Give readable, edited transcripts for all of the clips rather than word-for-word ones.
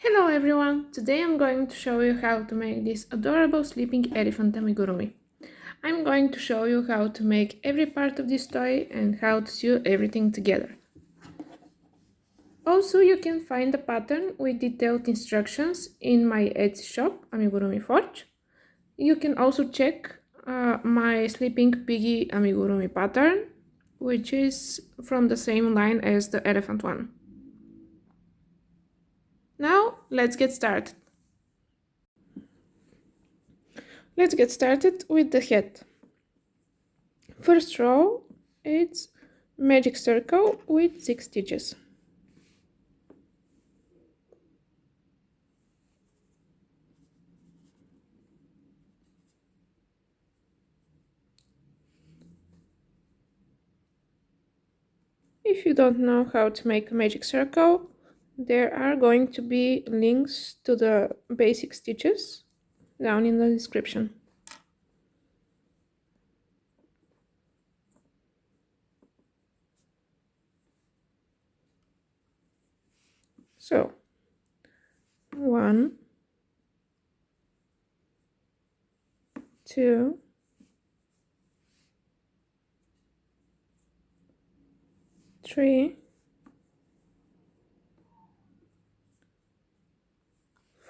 Hello everyone! Today I'm going to show you how to make this adorable sleeping elephant amigurumi. I'm going to show you how to make every part of this toy and how to sew everything together. Also, you can find the pattern with detailed instructions in my Etsy shop, Amigurumi Forge. You can also check my sleeping piggy amigurumi pattern, which is from the same line as the elephant one. Now, let's get started. Let's get started with the head. First row, it's magic circle with 6 stitches. If you don't know how to make a magic circle, there are going to be links to the basic stitches down in the description. So, 1, 2, 3,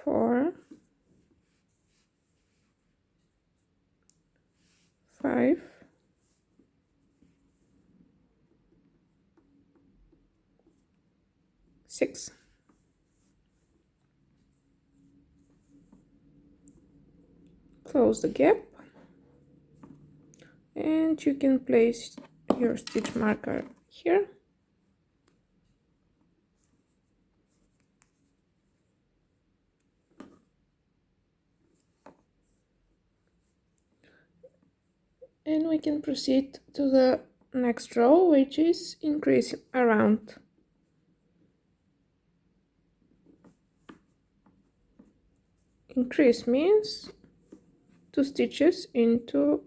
4, 5, 6. Close the gap and you can place your stitch marker here. And we can proceed to the next row, which is increase around. Increase means 2 stitches into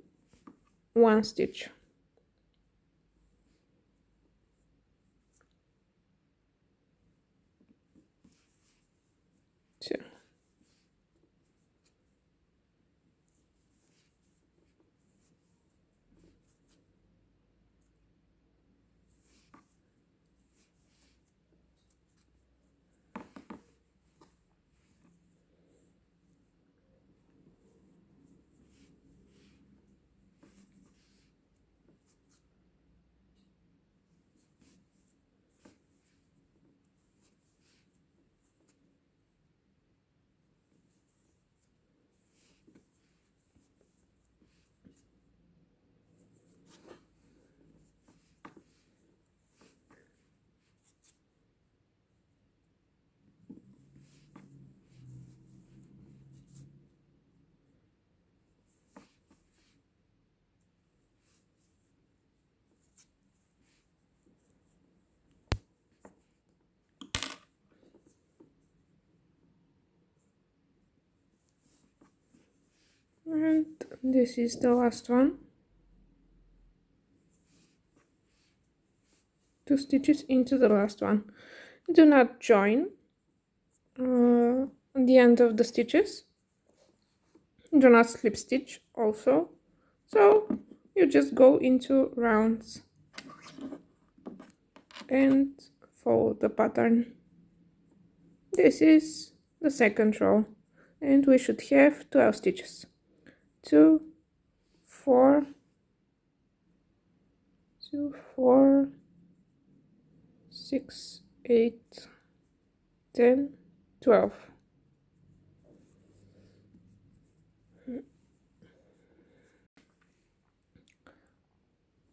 1 stitch. Two. And this is the last one. 2 stitches into the last one. Do not join the end of the stitches. Do not slip stitch also. So you just go into rounds and follow the pattern. This is the second row and we should have 12 stitches. 2, 4, 6, 8, 10, 12.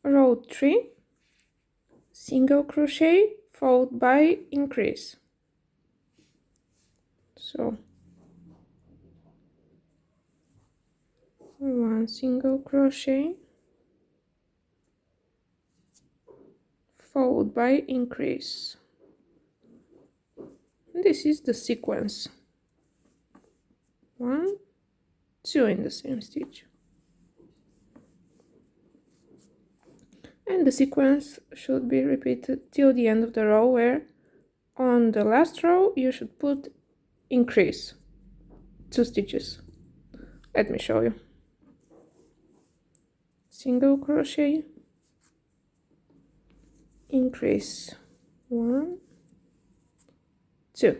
Row 3, single crochet followed by increase. So 1 single crochet followed by increase. This is the sequence. 1, 2 in the same stitch. And the sequence should be repeated till the end of the row, where on the last row you should put increase 2 stitches. Let me show you. Single crochet, increase 1, 2,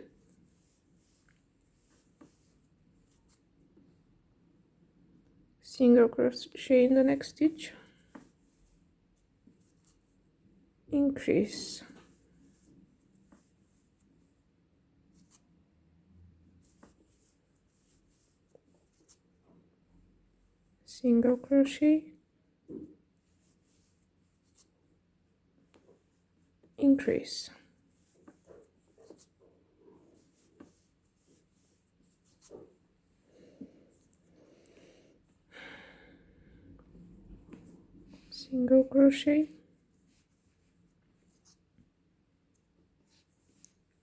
single crochet in the next stitch, increase, single crochet, increase, single crochet,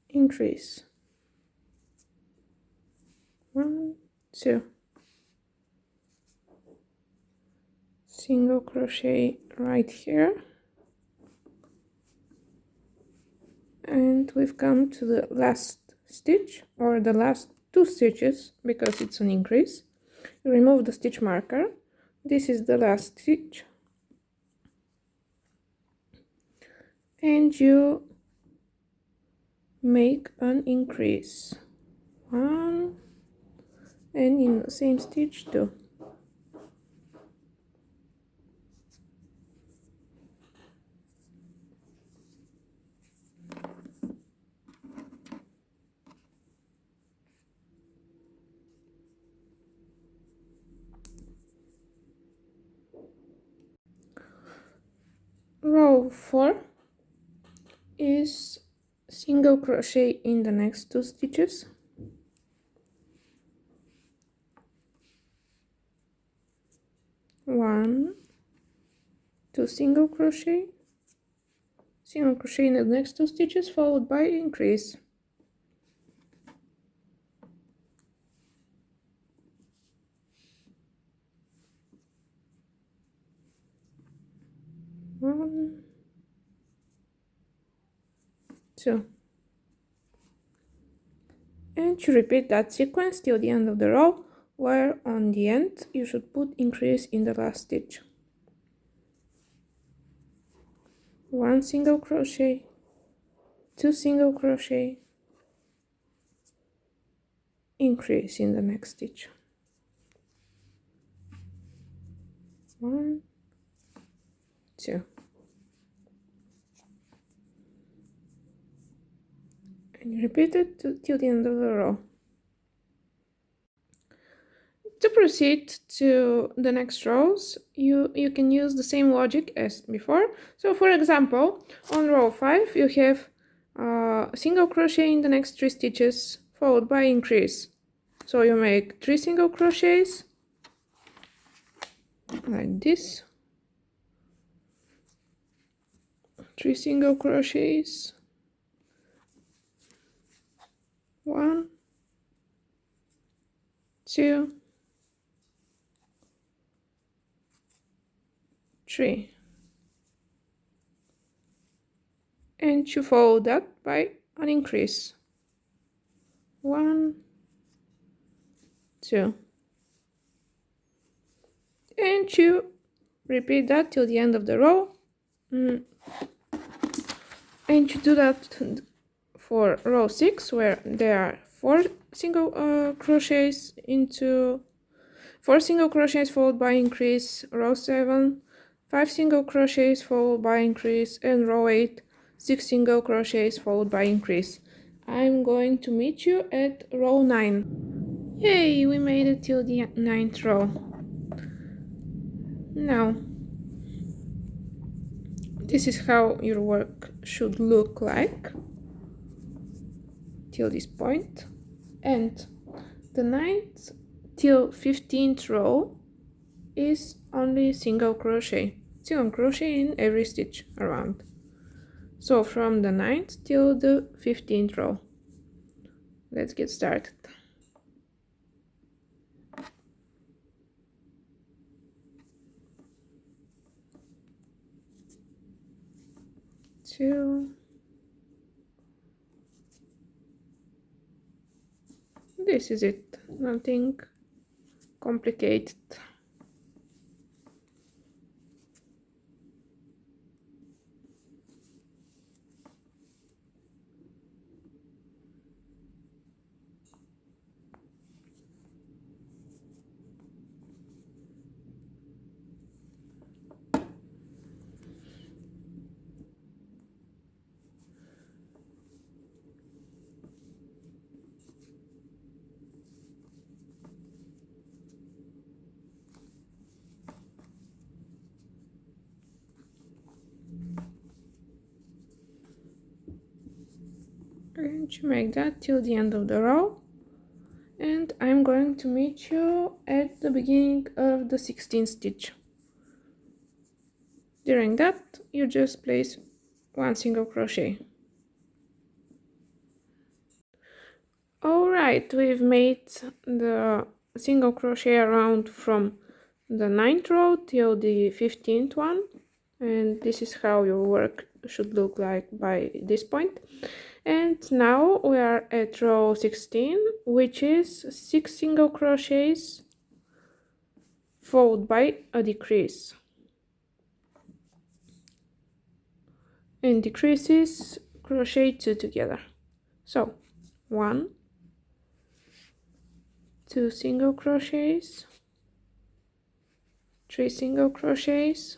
increase, 1, 2, single crochet right here, and we've come to the last stitch, or the last 2 stitches, because it's an increase. You remove the stitch marker. This is the last stitch, and you make an increase 1, and in the same stitch 2. Row 4 is single crochet in the next 2 stitches, 1, 2 single crochet in the next 2 stitches, followed by increase, 1, 2, and you repeat that sequence till the end of the row, where on the end you should put increase in the last stitch. 1 single crochet, 2 single crochet, increase in the next stitch, 1, 2, and you repeat it till the end of the row. To proceed to the next rows, you can use the same logic as before. So for example, on row 5 you have single crochet in the next 3 stitches, followed by increase. So you make 3 single crochets like this, 3 single crochets, 1, 2, 3, and you follow that by an increase, 1, 2, and you repeat that till the end of the row, and you do that for row 6, where there are 4 single crochets into 4 single crochets followed by increase, row 7 5 single crochets followed by increase, and row 8 6 single crochets followed by increase. I'm going to meet you at row 9. Yay, we made it till the 9th row. Now, this is how your work should look like till this point, and the 9th till 15th row is only single crochet in every stitch around. So from the 9th till the 15th row. Let's get started. Two, This is it, nothing complicated. I'm going to make that till the end of the row, and I'm going to meet you at the beginning of the 16th stitch. During that, you just place one single crochet. Alright, we've made the single crochet around from the 9th row till the 15th one, and this is how your work should look like by this point. And now we are at row 16, which is 6 single crochets followed by a decrease, and decreases crochet 2 together. So 1, 2 single crochets, 3 single crochets,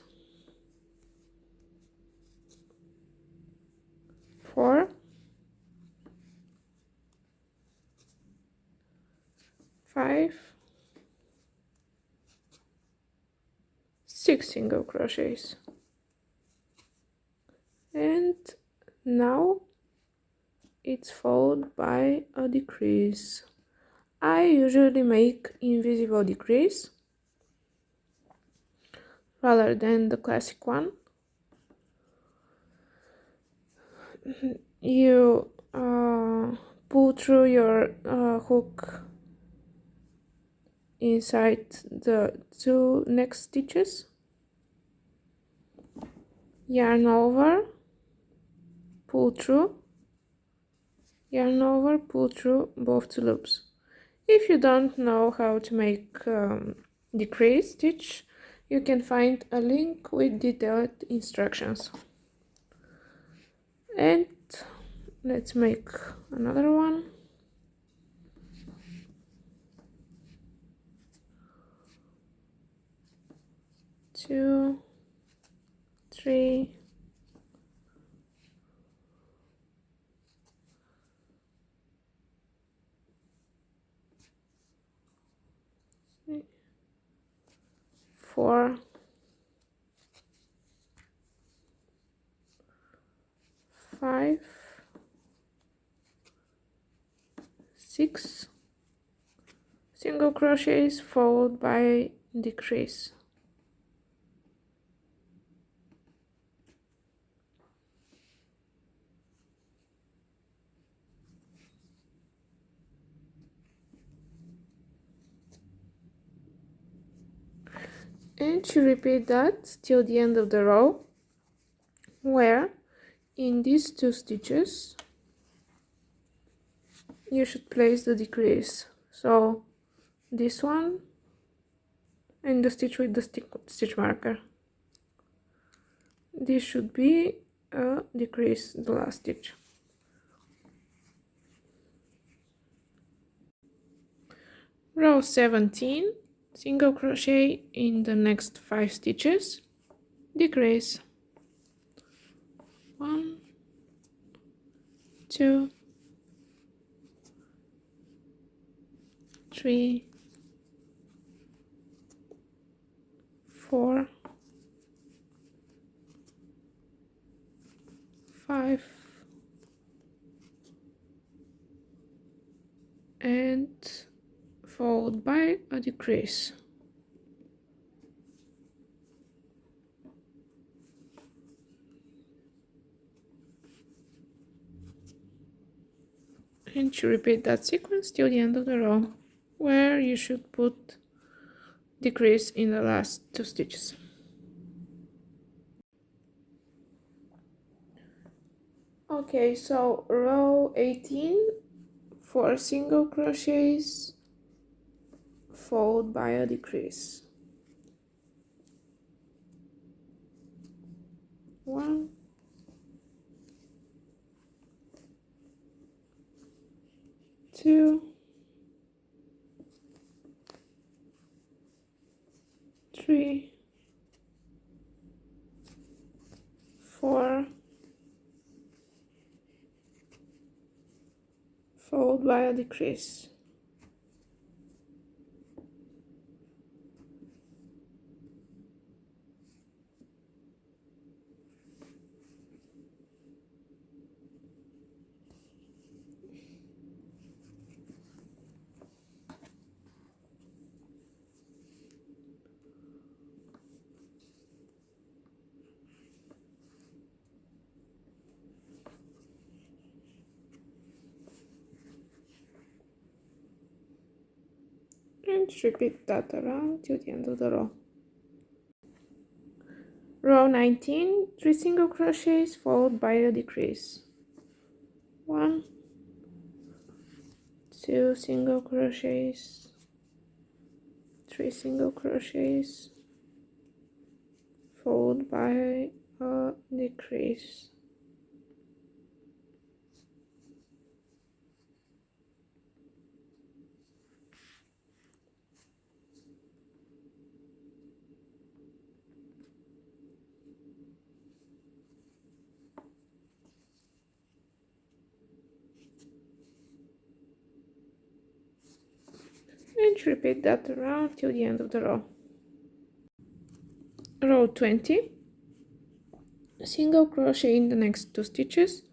4, 5, 6 single crochets, and now it's followed by a decrease. I usually make invisible decrease rather than the classic one. You pull through your hook inside the 2 next stitches, yarn over, pull through, yarn over, pull through both 2 loops. If you don't know how to make decrease stitch, you can find a link with detailed instructions. And let's make another one. Two, 3, 4, 5, 6 single crochets followed by decrease. And you repeat that till the end of the row, where in these 2 stitches you should place the decrease. So this one and the stitch with the stitch marker. This should be a decrease, the last stitch. Row 17, single crochet in the next 5 stitches, decrease. 1, 2, 3, 4, 5, and followed by a decrease. And you repeat that sequence till the end of the row, where you should put decrease in the last 2 stitches. Okay, so row 18 4 single crochets followed by a decrease. 1, 2, 3, 4, followed by a decrease. And repeat that around till the end of the row. Row 19, 3 single crochets followed by a decrease. 1, 2 single crochets, 3 single crochets followed by a decrease. And repeat that around till the end of the row. Row 20, single crochet in the next 2 stitches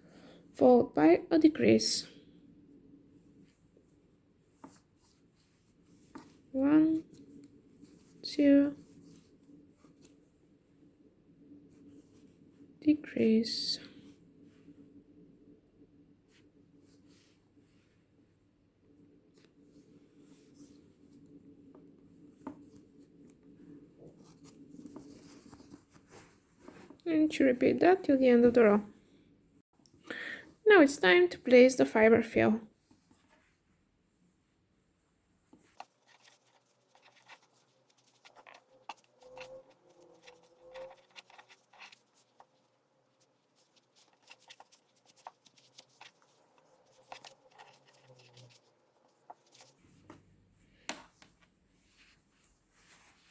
followed by a decrease. 1, 2, decrease. And to repeat that till the end of the row. Now it's time to place the fiber fill.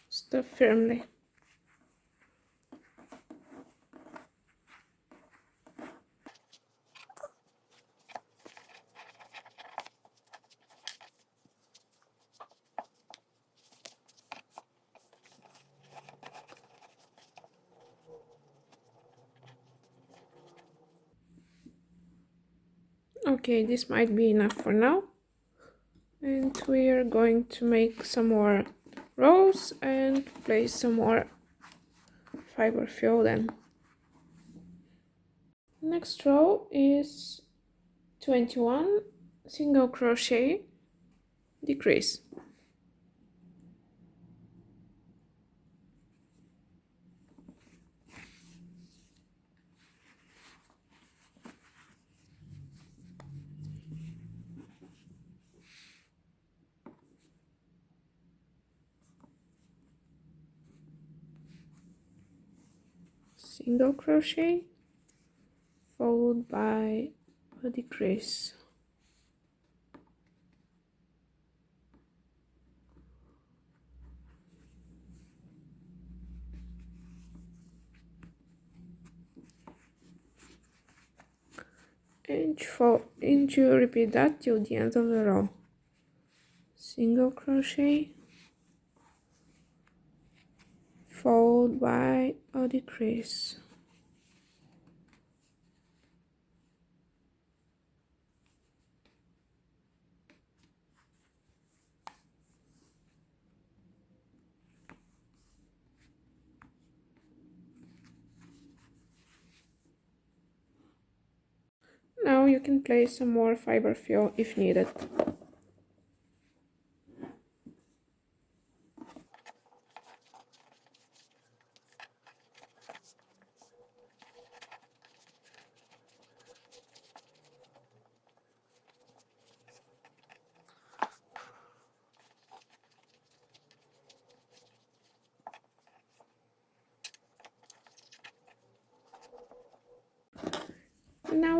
Stuff firmly. Okay, this might be enough for now. And we are going to make some more rows and place some more fiber fill then. Next row is 21 single crochet, decrease. Single crochet followed by a decrease. And you repeat that till the end of the row. Single crochet followed by a decrease. Now you can place some more fiber fill if needed.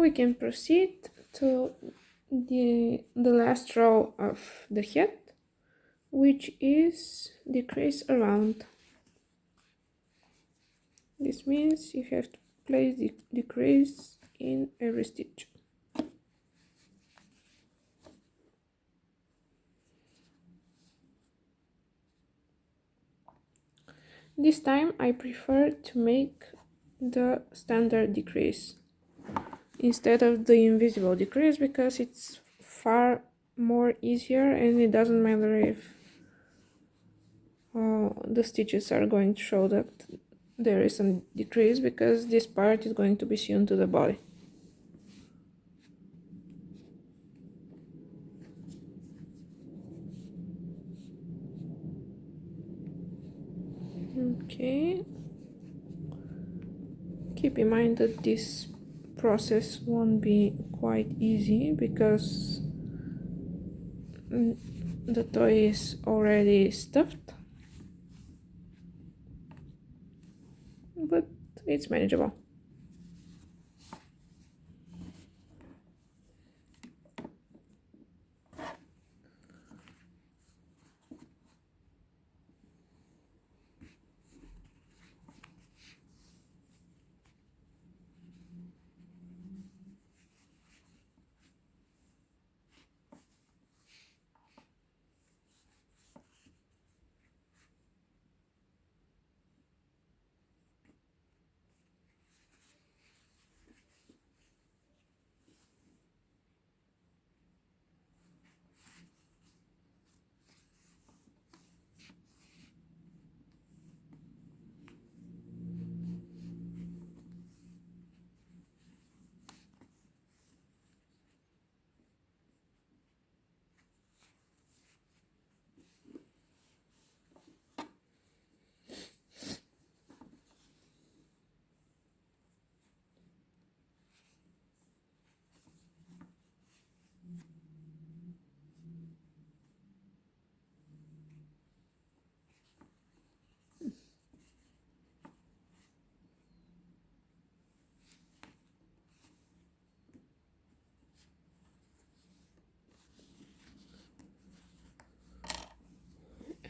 we can proceed to the last row of the head, which is decrease around. This means you have to place the decrease in every stitch. This time I prefer to make the standard decrease instead of the invisible decrease because it's far more easier and it doesn't matter if the stitches are going to show that there is a decrease because this part is going to be sewn to the body. Okay, keep in mind that this process won't be quite easy because the toy is already stuffed, but it's manageable.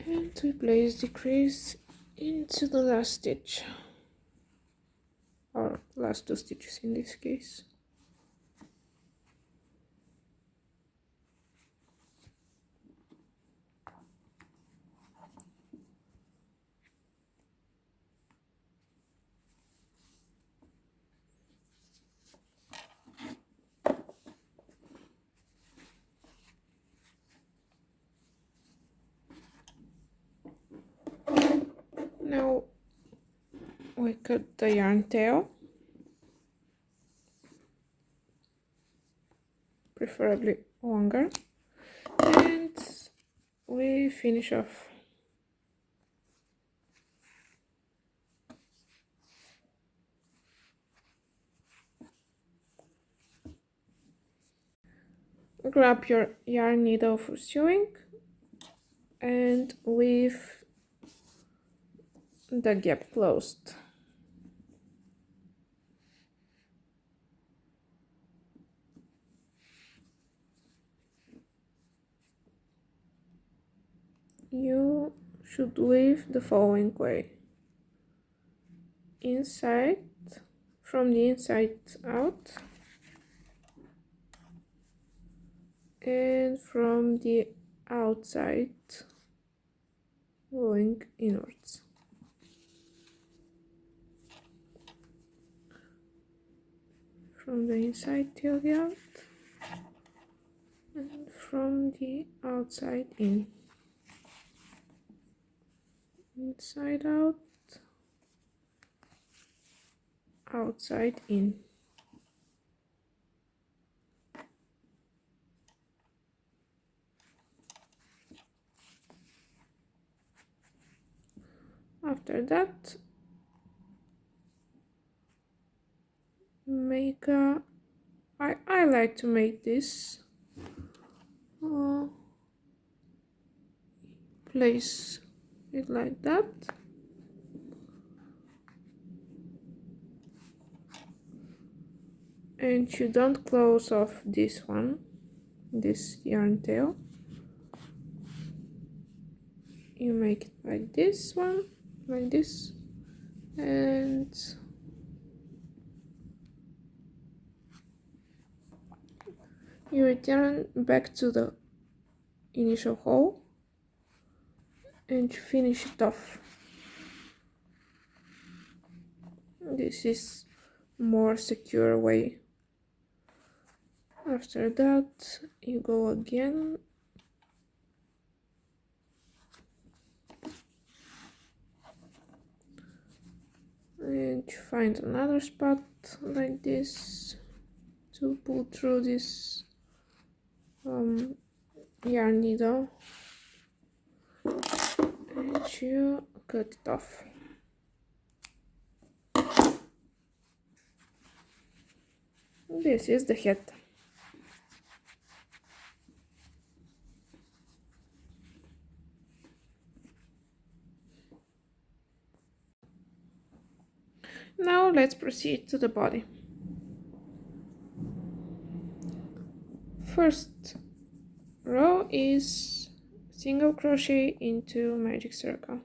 And we place decrease into the last stitch, or last two stitches in this case. Now we cut the yarn tail, preferably longer, and we finish off. Grab your yarn needle for sewing and weave the gap closed. You should weave the following way: inside, from the inside out, and from the outside going inwards. From the inside till the out, and from the outside in. Inside out, outside in. After that, make a, I like to make this place it like that, and you don't close off this one, this yarn tail. You make it like this one, like this, and you return back to the initial hole and finish it off. This is more secure way. After that, you go again and find another spot like this to pull through this yarn needle, and you cut it off. This is the head. Now let's proceed to the body. First row is single crochet into magic circle.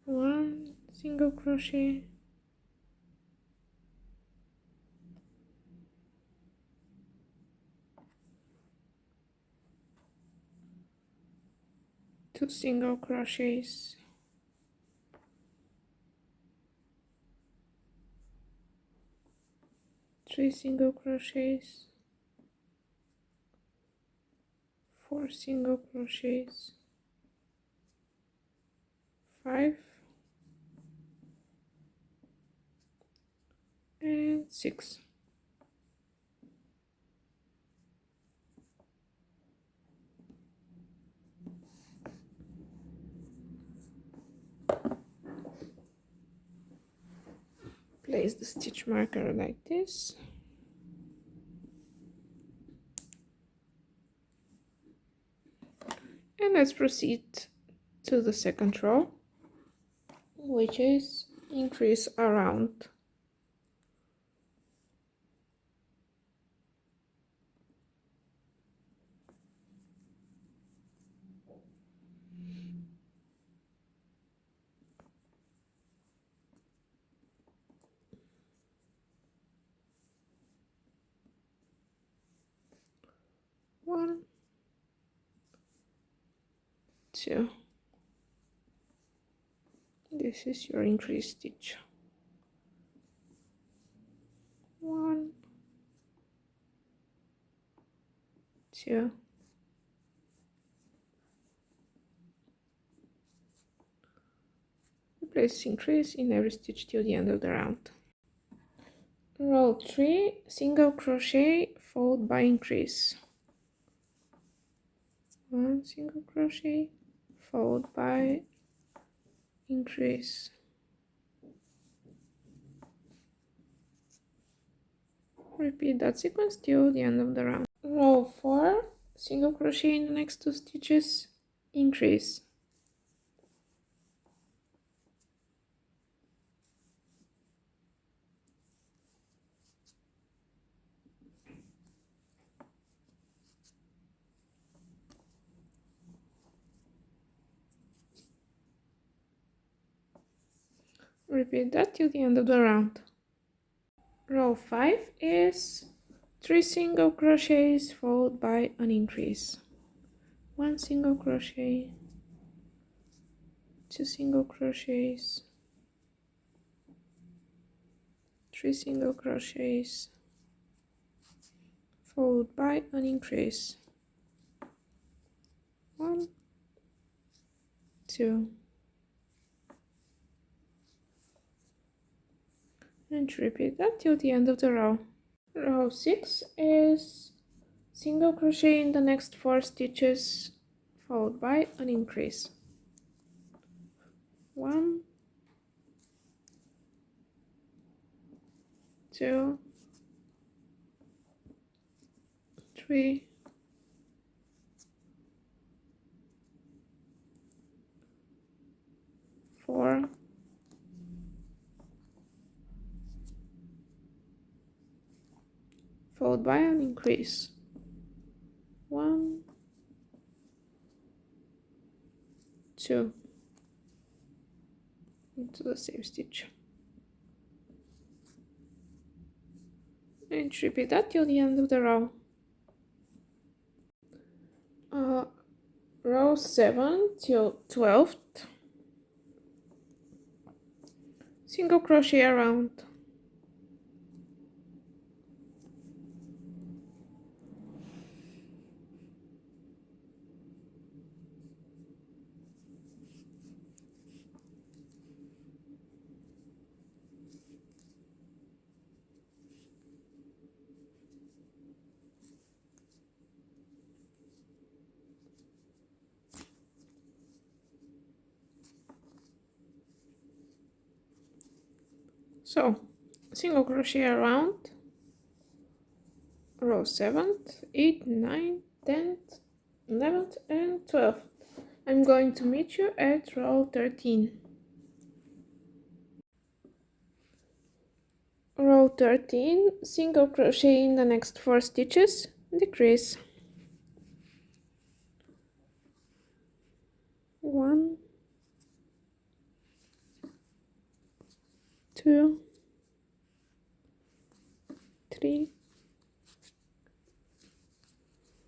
One single crochet, two single crochets, three single crochets, four single crochets, 5 and 6. Place the stitch marker like this. And let's proceed to the second row, which is increase around. One, two. This is your increase stitch. 1, 2. Place increase in every stitch till the end of the round. Row 3, single crochet followed by increase. 1 single crochet followed by increase. Repeat that sequence till the end of the round. Row 4, single crochet in the next 2 stitches, increase. Repeat that till the end of the round. Row 5 is 3 single crochets followed by an increase. 1 single crochet, 2 single crochets, 3 single crochets followed by an increase. 1, 2, and repeat that till the end of the row. Row 6 is single crochet in the next 4 stitches followed by an increase. 1, 2, 3, 4, 4 by an increase, 1, 2 into the same stitch, and repeat that till the end of the row. Row 7 till 12th, single crochet around, so single crochet around row 7th, 8th, 9th, 10th, 11th and 12th. I'm going to meet you at row 13. Row 13, single crochet in the next 4 stitches, decrease, 1, 2, 3,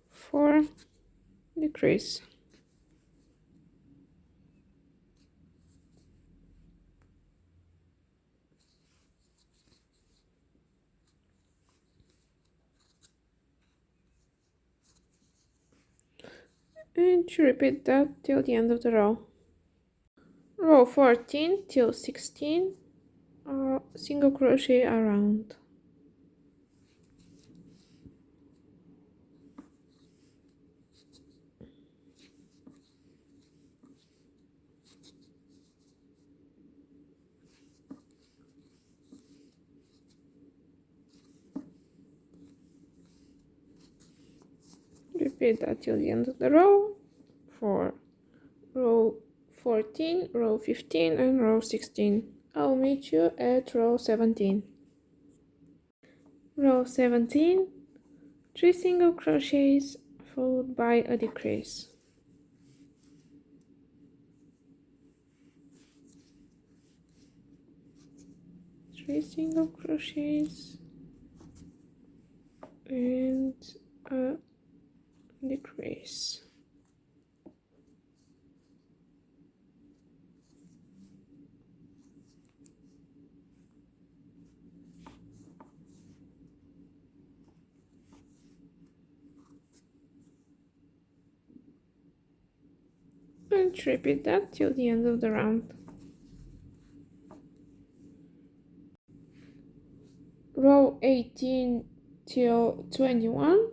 4, decrease, and you repeat that till the end of the row. Row 14 till 16, single crochet around, repeat that till the end of the row for row 14, row 15 and row 16. I'll meet you at row 17. Row 17, 3 single crochets followed by a decrease, 3 single crochets and a decrease. And repeat that till the end of the round. Row 18 till 21,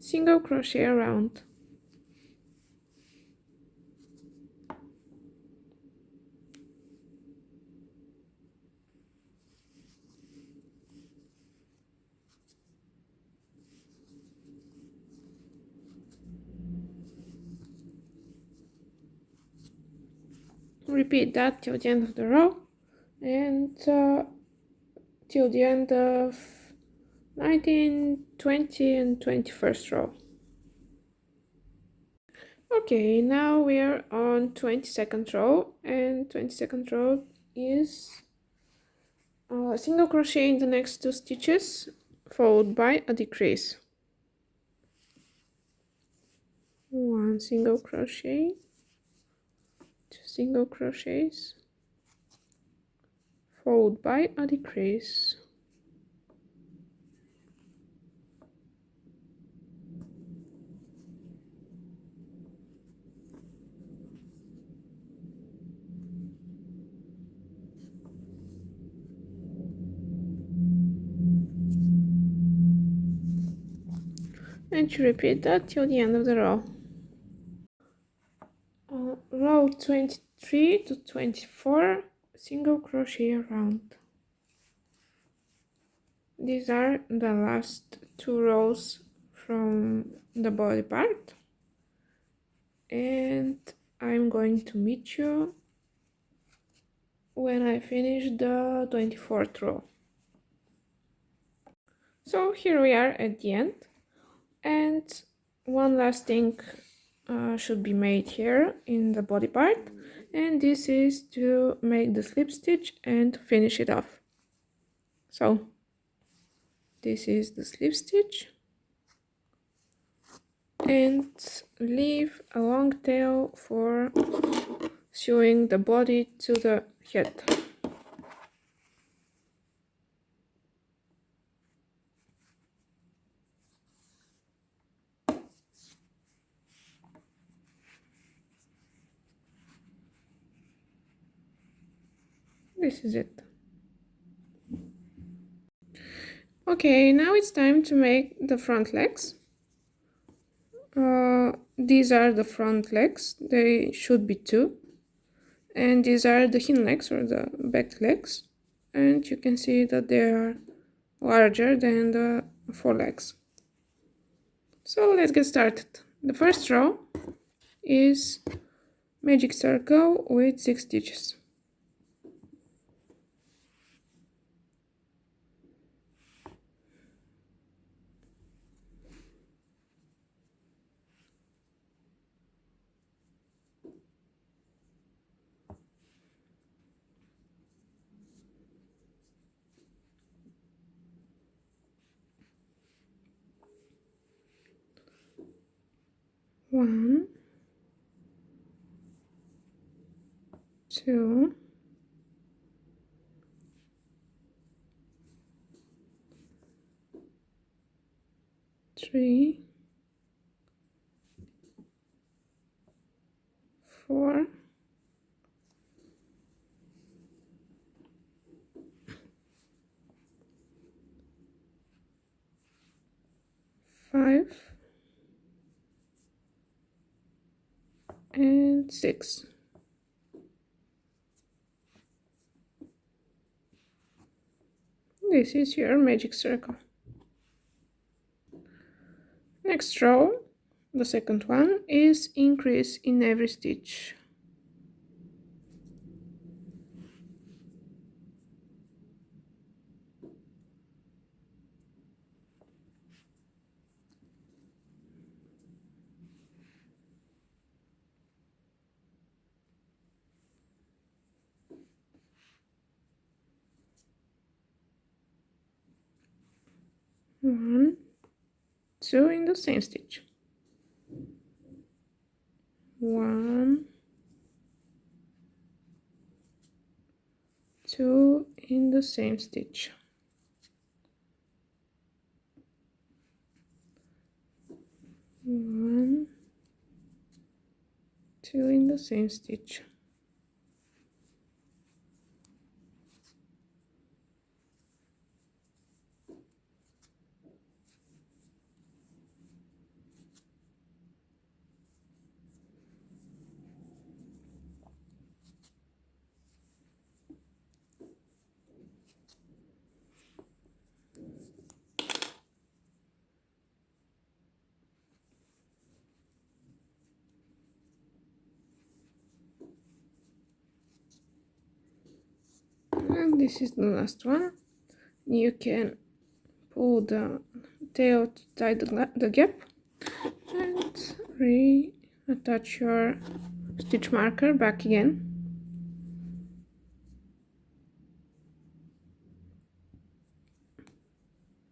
single crochet around, repeat that till the end of the row and till the end of 19, 20 and 21st row. Okay, now we are on 22nd row, and 22nd row is single crochet in the next 2 stitches followed by a decrease, 1 single crochet, 2 single crochets followed by a decrease, and you repeat that till the end of the row. Row 23 to 24, single crochet around, these are the last 2 rows from the body part, and I'm going to meet you when I finish the 24th row. So here we are at the end, and one last thing should be made here in the body part, and this is to make the slip stitch and finish it off. So this is the slip stitch, and leave a long tail for sewing the body to the head. This is it. Okay, now it's time to make the front legs. These are the front legs, they should be 2. And these are the hind legs or the back legs. And you can see that they are larger than the forelegs. So let's get started. The first row is magic circle with 6 stitches. One, 2, 3, 4, 5, and 6. This is your magic circle. Next row, the second one, is increase in every stitch. One, 2 in the same stitch. 1, 2 in the same stitch. 1, 2 in the same stitch. And this is the last one. You can pull the tail to tie the gap and reattach your stitch marker back again.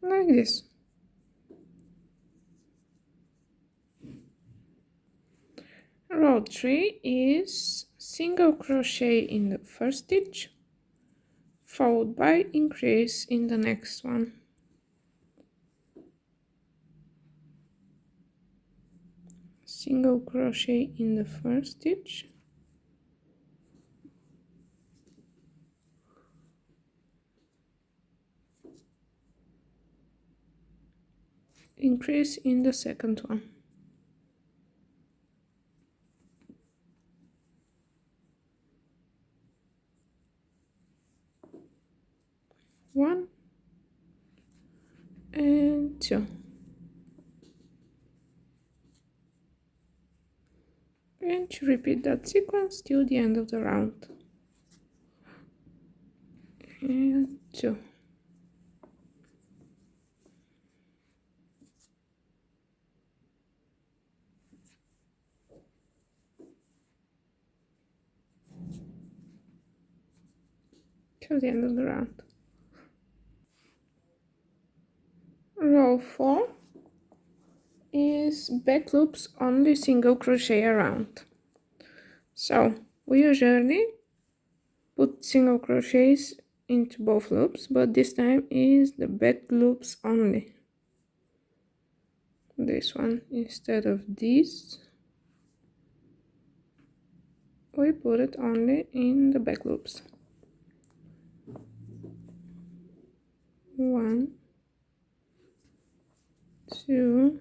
Like this. Row 3 is single crochet in the first stitch, followed by increase in the next one. Single crochet in the first stitch, increase in the second one. One, 2. And to repeat that sequence till the end of the round. And 2. Till the end of the round. Row 4 is back loops only single crochet around. So we usually put single crochets into both loops, but this time is the back loops only. This one instead of this, we put it only in the back loops. 1, 2,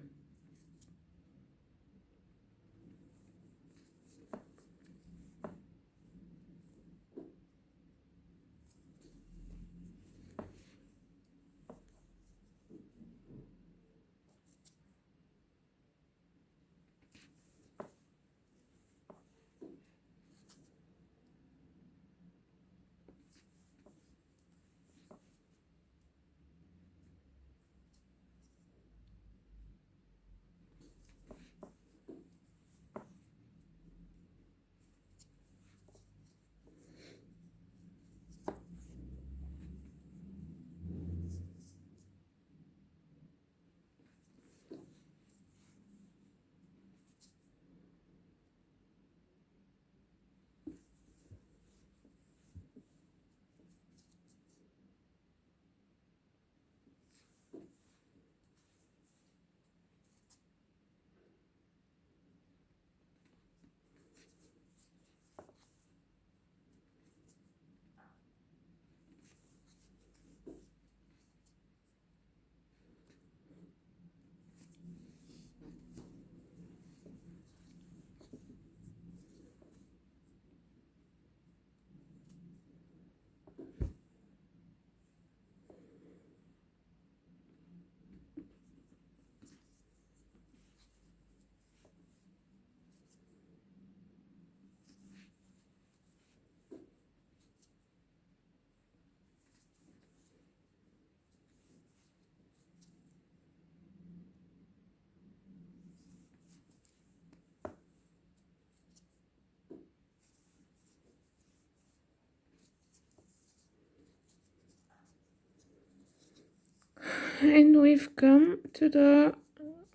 and we've come to the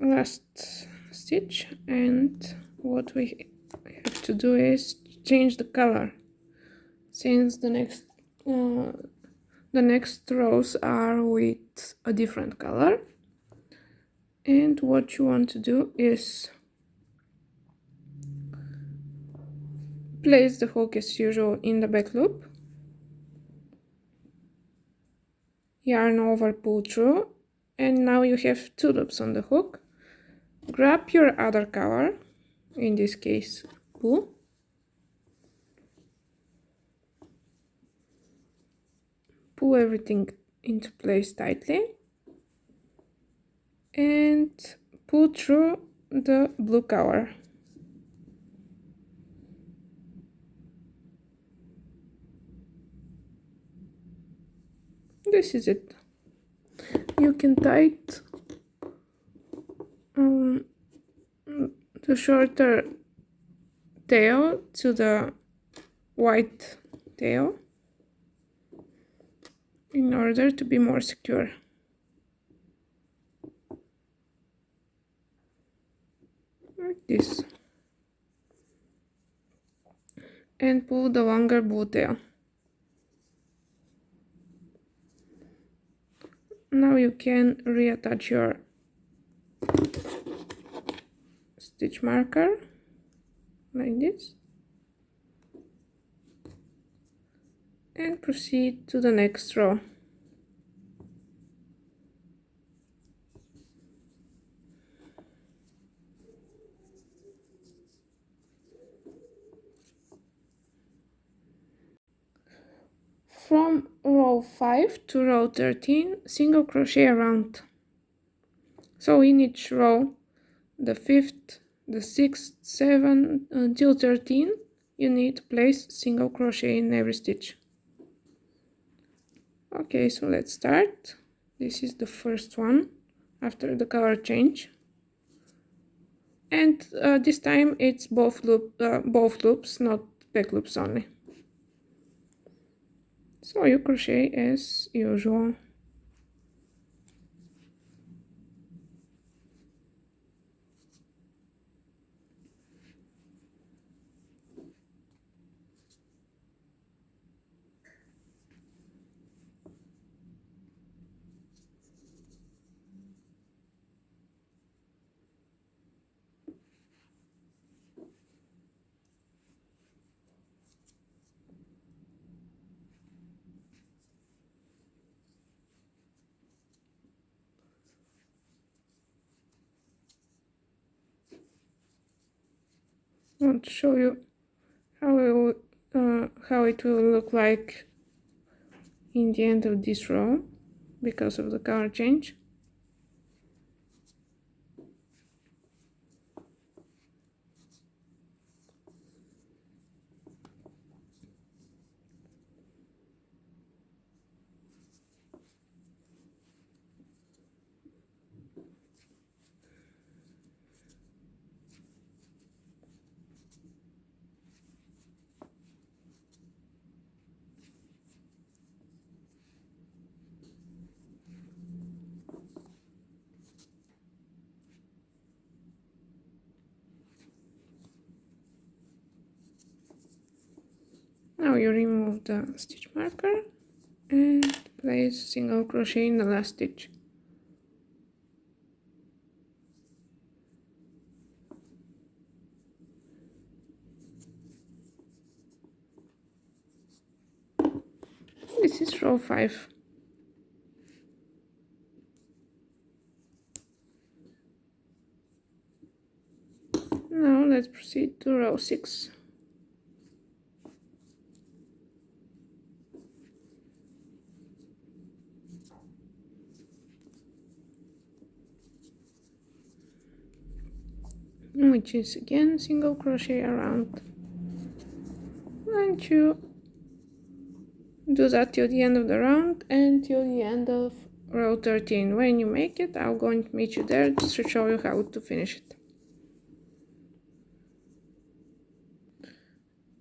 last stitch, and what we have to do is change the color, since the next rows are with a different color. And what you want to do is place the hook as usual in the back loop, yarn over, pull through, and now you have 2 loops on the hook. Grab your other color, in this case blue, pull everything into place tightly, and pull through the blue color. This is it. You can tie it the shorter tail to the white tail in order to be more secure. Like this. And pull the longer blue tail. Now you can reattach your stitch marker like this and proceed to the next row. From row 5 to row 13, single crochet around. So in each row, the 5th, the 6th, 7th until 13, you need to place single crochet in every stitch. Okay, so let's start. This is the first one after the color change, and this time it's both loops, not back loops only. So you crochet as usual. I want to show you how it will look like in the end of this row because of the color change. Now you remove the stitch marker and place single crochet in the last stitch. This is row 5. Now let's proceed to row 6. Which is again single crochet around, and you do that till the end of the round and till the end of row 13. When you make it, I'm going to meet you there just to show you how to finish it.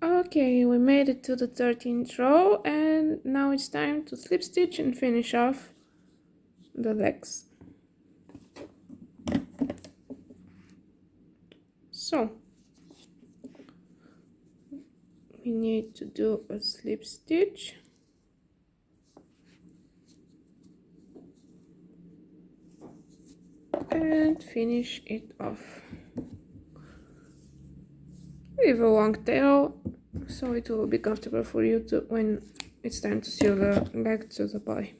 Okay, we made it to the 13th row, and now it's time to slip stitch and finish off the legs. So we need to do a slip stitch and finish it off. Leave a long tail so it will be comfortable for you to when it's time to sew the leg to the body.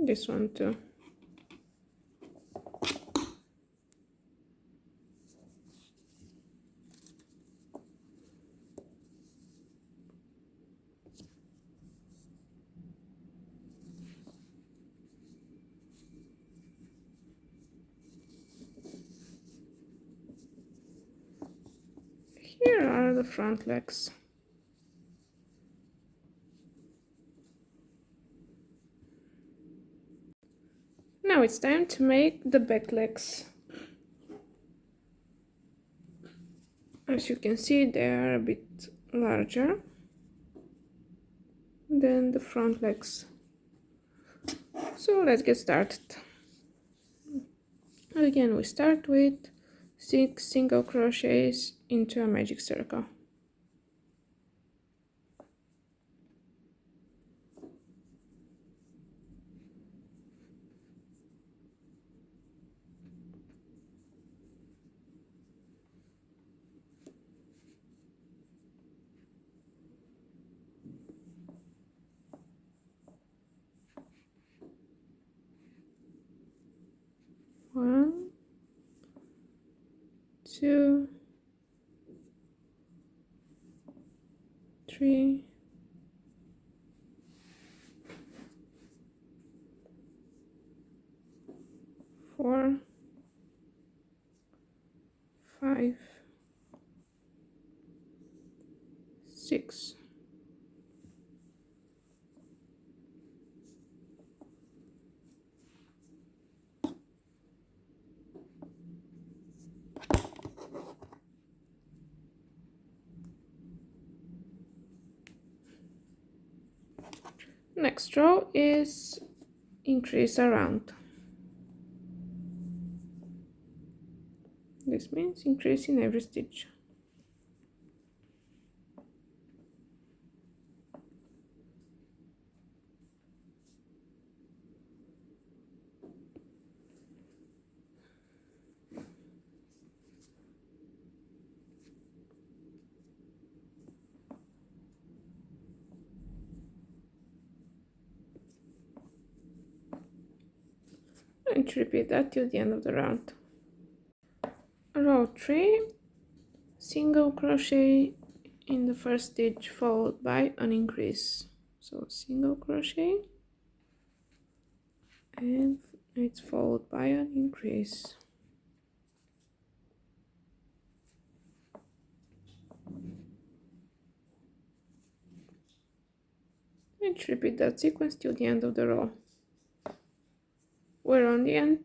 This one too. Here are the front legs. Now it's time to make the back legs. As you can see, they are a bit larger than the front legs. So let's get started. Again, we start with 6 single crochets into a magic circle. 2, 3, 4, 5, 6. Next row is increase around. This means increase in every stitch. And repeat that till the end of the round. Row 3, single crochet in the first stitch followed by an increase. So single crochet and it's followed by an increase. And repeat that sequence till the end of the row. Where on the end,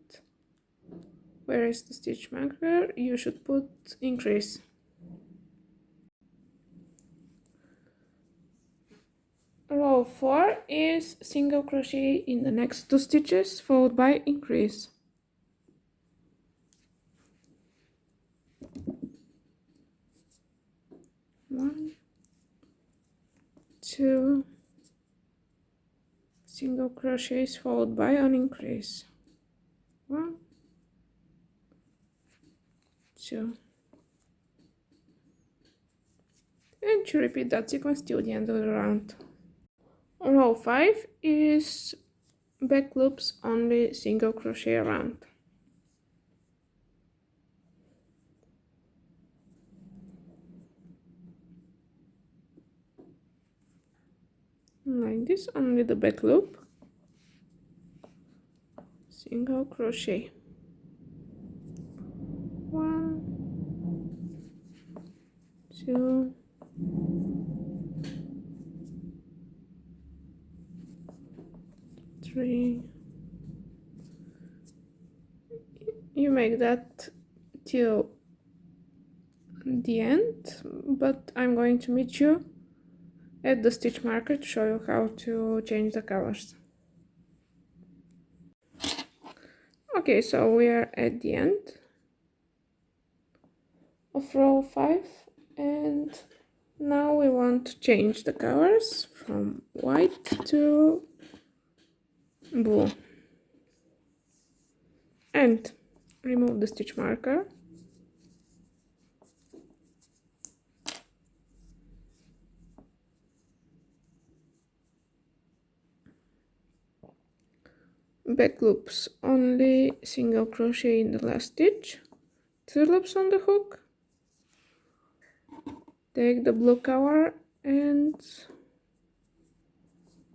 where is the stitch marker, you should put increase. Row 4 is single crochet in the next 2 stitches followed by increase. One, two, single crochets followed by an increase. 1, 2, and you repeat that sequence till the end of the round. Row 5 is back loops only single crochet around. Like this, only the back loop, single crochet. 1, 2, 3. You make that till the end, but I'm going to meet you at the stitch marker to show you how to change the colors. Okay, so we are at the end of row 5 and now we want to change the colors from white to blue and remove the stitch marker. Back loops only single crochet in the last stitch, 2 loops on the hook, take the blue color and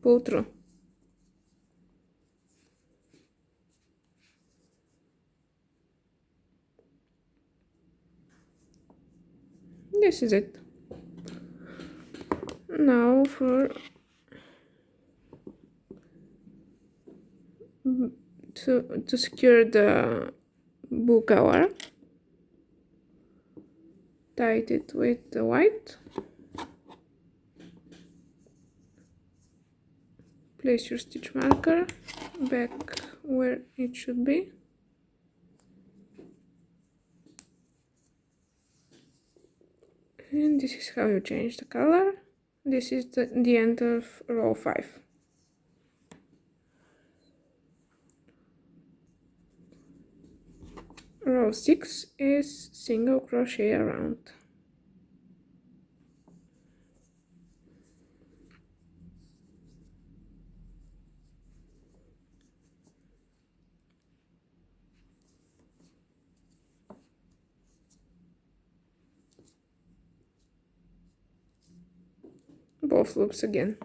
pull through. This is it. Now to secure the blue color, tie it with the white, place your stitch marker back where it should be, and this is how you change the color. This is the end of row 5. Row 6 is single crochet around. both loops again.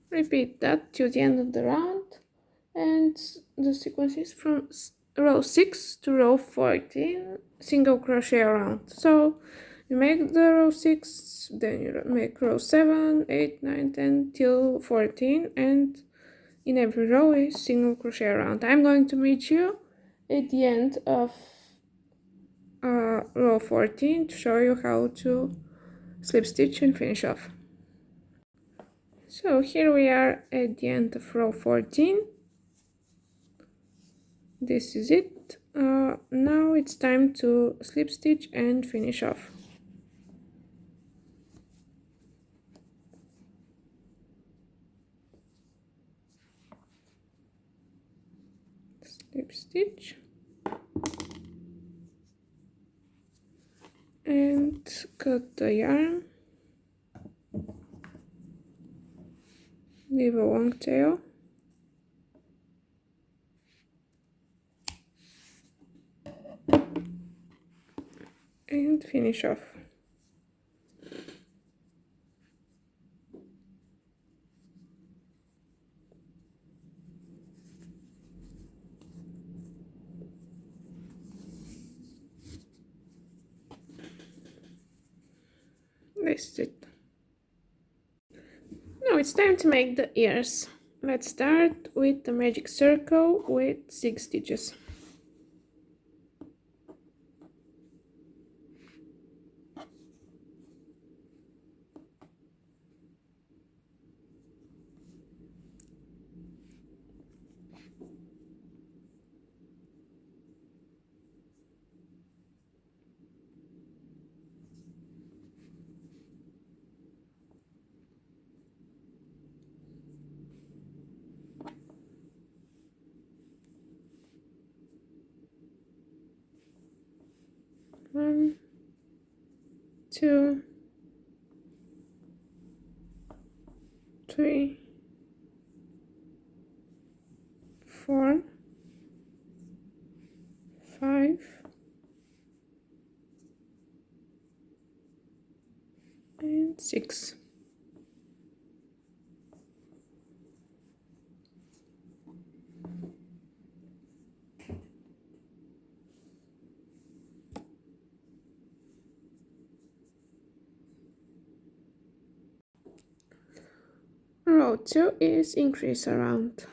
Repeat that till the end of the round, and the sequence is from row 6 to row 14, single crochet around. So you make the row 6, then you make row 7, 8, 9, 10 till 14, and in every row is single crochet around. I'm going to meet you at the end of row 14 to show you how to slip stitch and finish off. So here we are at the end of row 14. This is it. Now it's time to slip stitch and finish off. Slip stitch and cut the yarn, leave a long tail, and finish off. This is it. Now it's time to make the ears. Let's start with the magic circle with 6 stitches. One, 2, 3, 4, 5, and 6. Row 2 is increase around.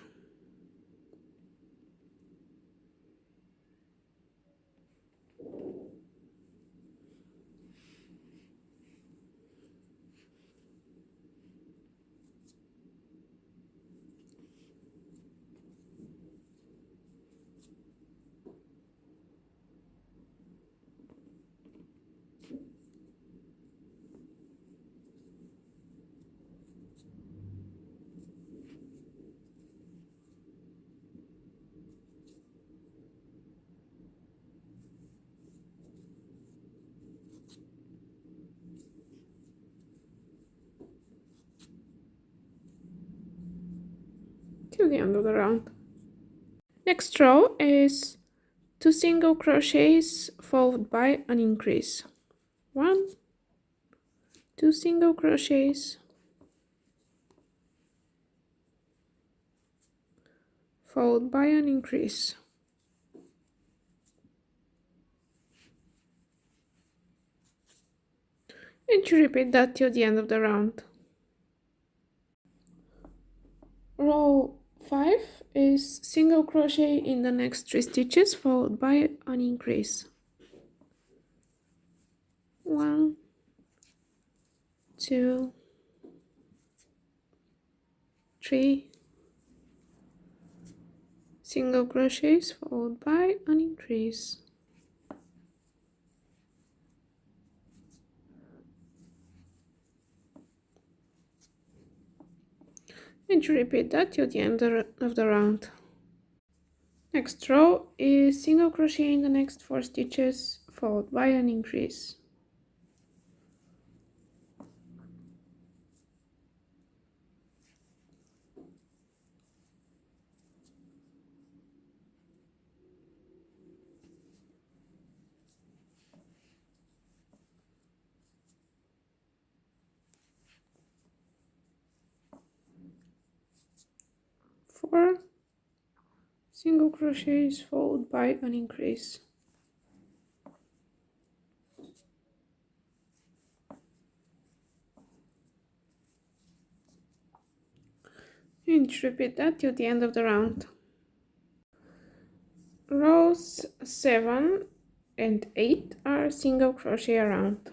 Till the end of the round. Next row is 2 single crochets followed by an increase. 1, 2 single crochets followed by an increase. And you repeat that till the end of the round. Row 5 is single crochet in the next 3 stitches followed by an increase. 1, 2, 3 single crochets followed by an increase. And you repeat that till the end of the round. Next row is single crochet in the next 4 stitches followed by an increase. 4 single crochets followed by an increase. And repeat that till the end of the round. Rows 7 and 8 are single crochet around.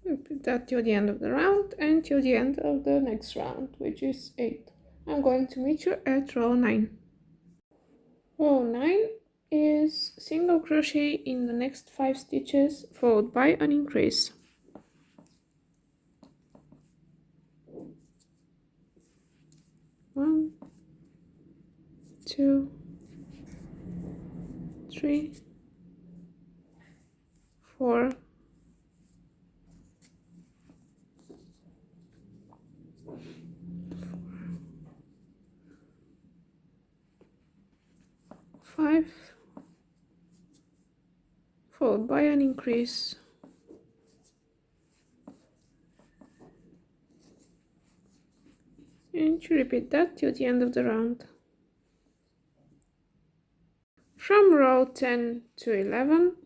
Repeat that till the end of the round and till the end of the next round, which is 8. I'm going to meet you at row 9. Row 9 is single crochet in the next 5 stitches followed by an increase. One, 2, 3, 4, 5, followed by an increase. And you repeat that till the end of the round. From row 10 to 11,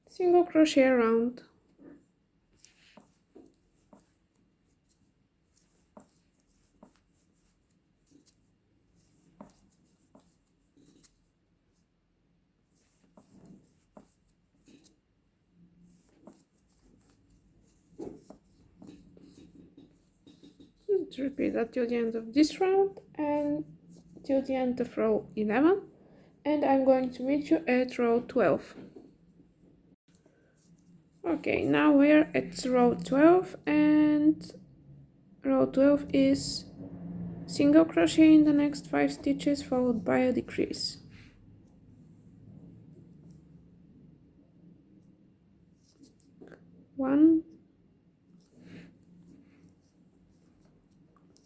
single crochet around. Let's repeat that till the end of this round and till the end of row 11, and I'm going to meet you at row 12. Okay, now we're at row 12, and row 12 is single crochet in the next 5 stitches followed by a decrease. One,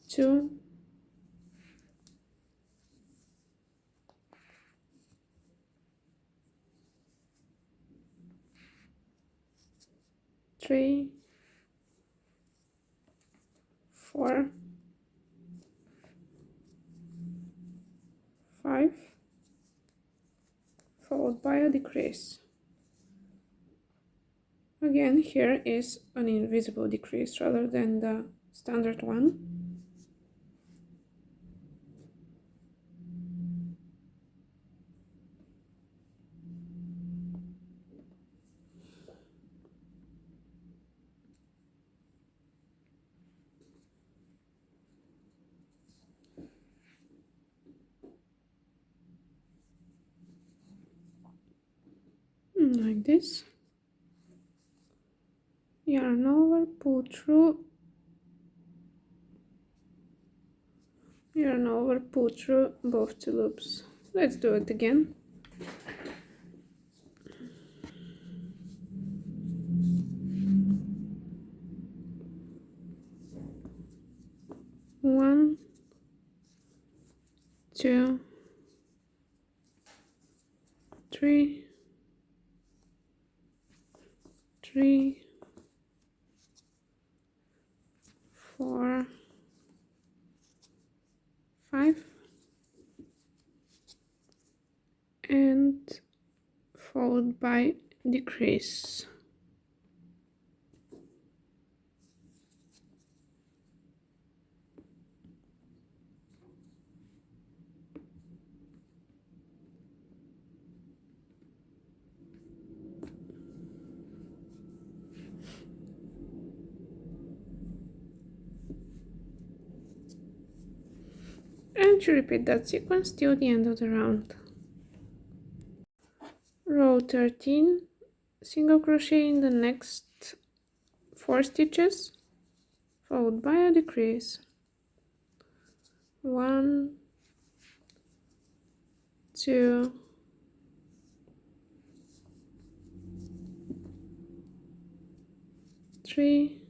2, 3, 4, 5, followed by a decrease. Again, here is an invisible decrease rather than the standard one. Like this. Yarn over, pull through, yarn over, pull through both two loops. Let's do it again. One, 2, 3, 4, 5, and followed by decrease. And you repeat that sequence till the end of the round. Row 13, single crochet in the next 4 stitches followed by a decrease. 1, 2, 3,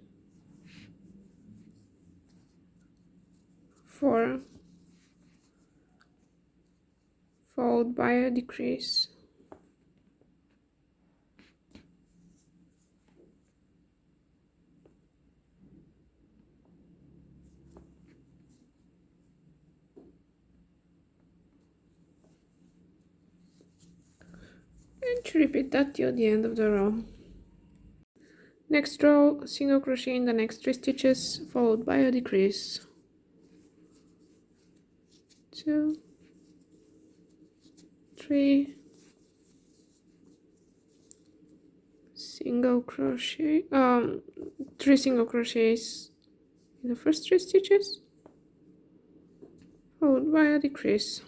4 followed by a decrease. And repeat that till the end of the row. Next row, single crochet in the next 3 stitches followed by a decrease. 2, 3, single crochet, 3 single crochets in the first 3 stitches followed by a decrease.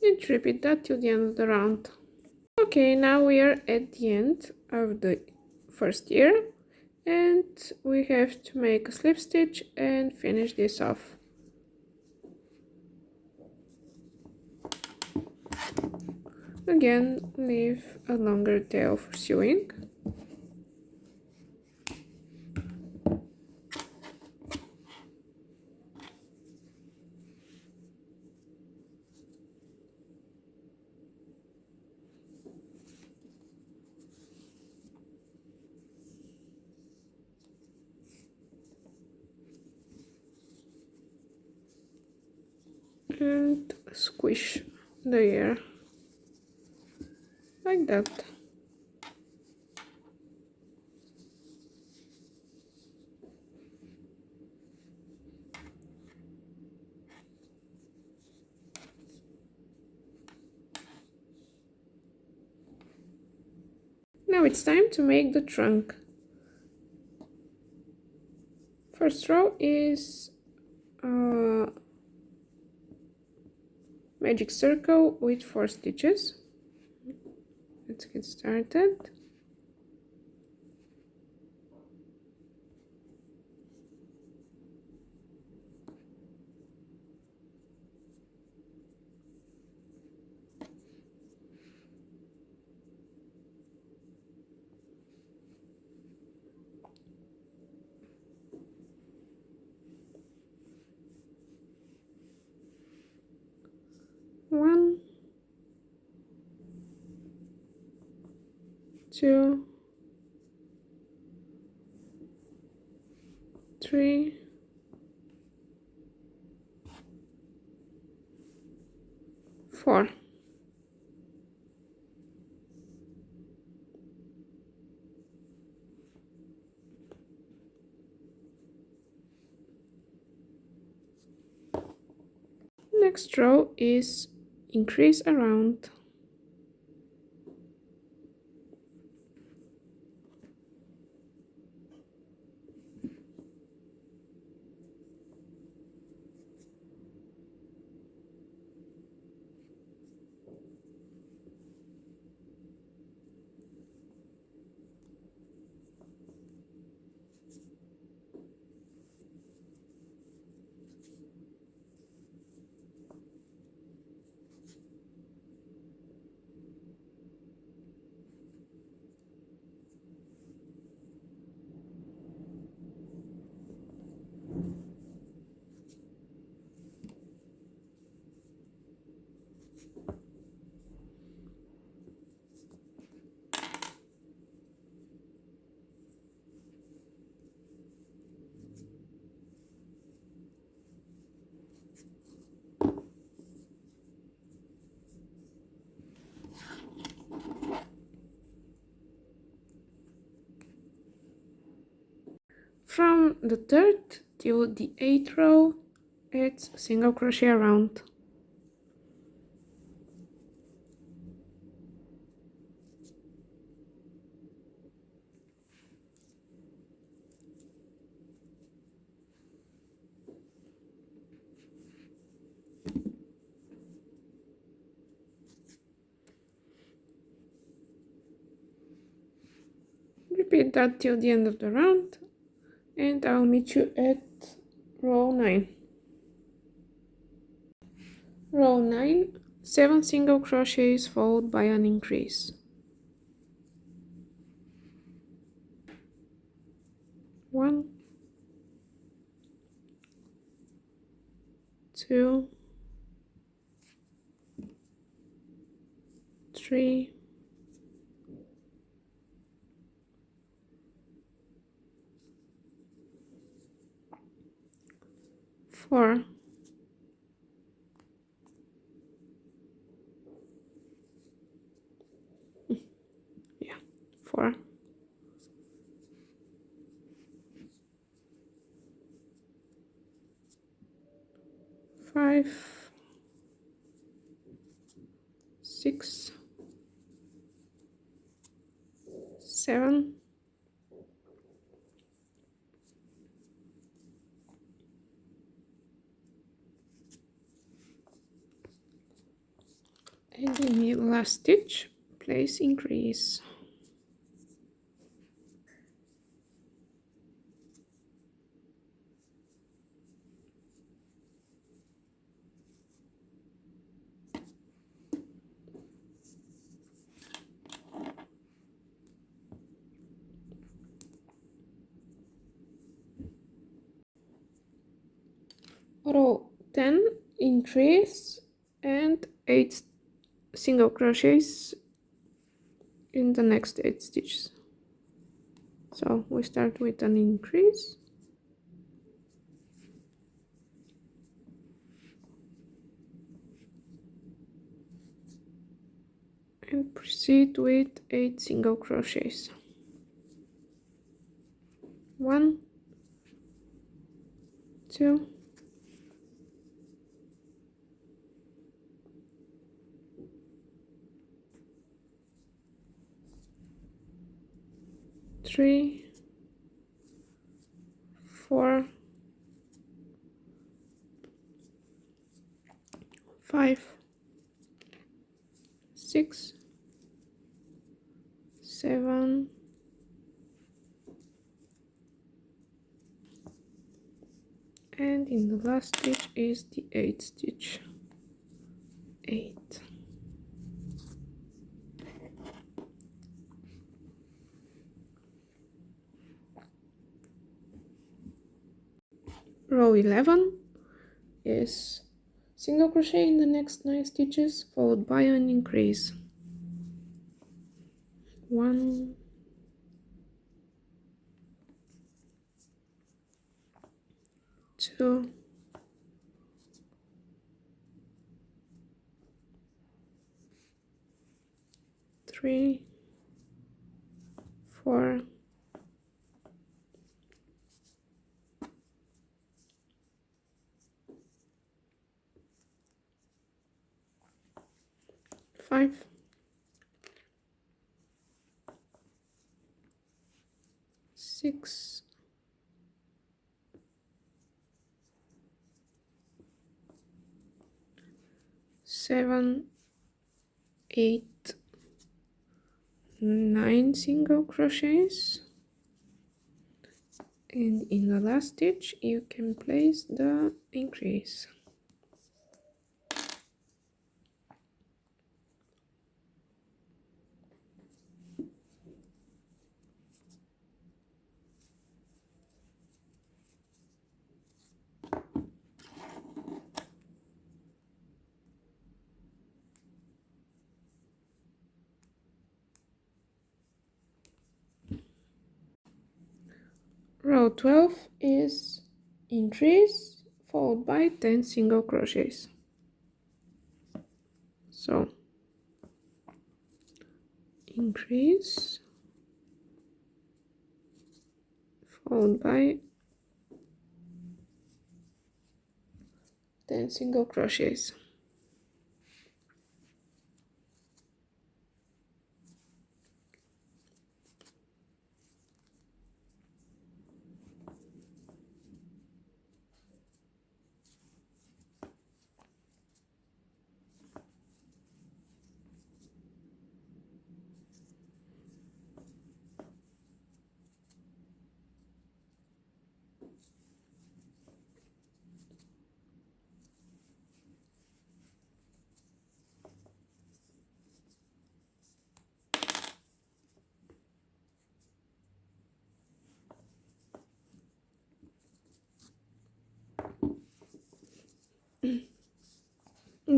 And repeat that till the end of the round. Okay, now we are at the end of the first year and we have to make a slip stitch and finish this off. Again, leave a longer tail for sewing. And squish the air like that. Now it's time to make the trunk. First row is magic circle with 4 stitches. Let's get started. One, 2, 3, 4. Next row is increase around. From the 3rd till the 8th row, it's single crochet around. Repeat that till the end of the round, and I'll meet you at row 9. Row 9, 7 single crochets followed by an increase. 1, 2, 3, 4, 4, 5, 6, 7, 8. And in the last stitch, place increase. Row 10, increase, and 8 single crochets in the next 8 stitches. So we start with an increase, and proceed with 8 single crochets. 1, 2, 3, 4, 5, 6, 7, 8, and in the last stitch is the 8th stitch. 8. Row 11 is single crochet in the next 9 stitches followed by an increase. 1, 2, 3, 4, 5, 6, 7, 8, 9 single crochets, and in the last stitch you can place the increase. Row 12 is increase followed by 10 single crochets. So increase followed by 10 single crochets.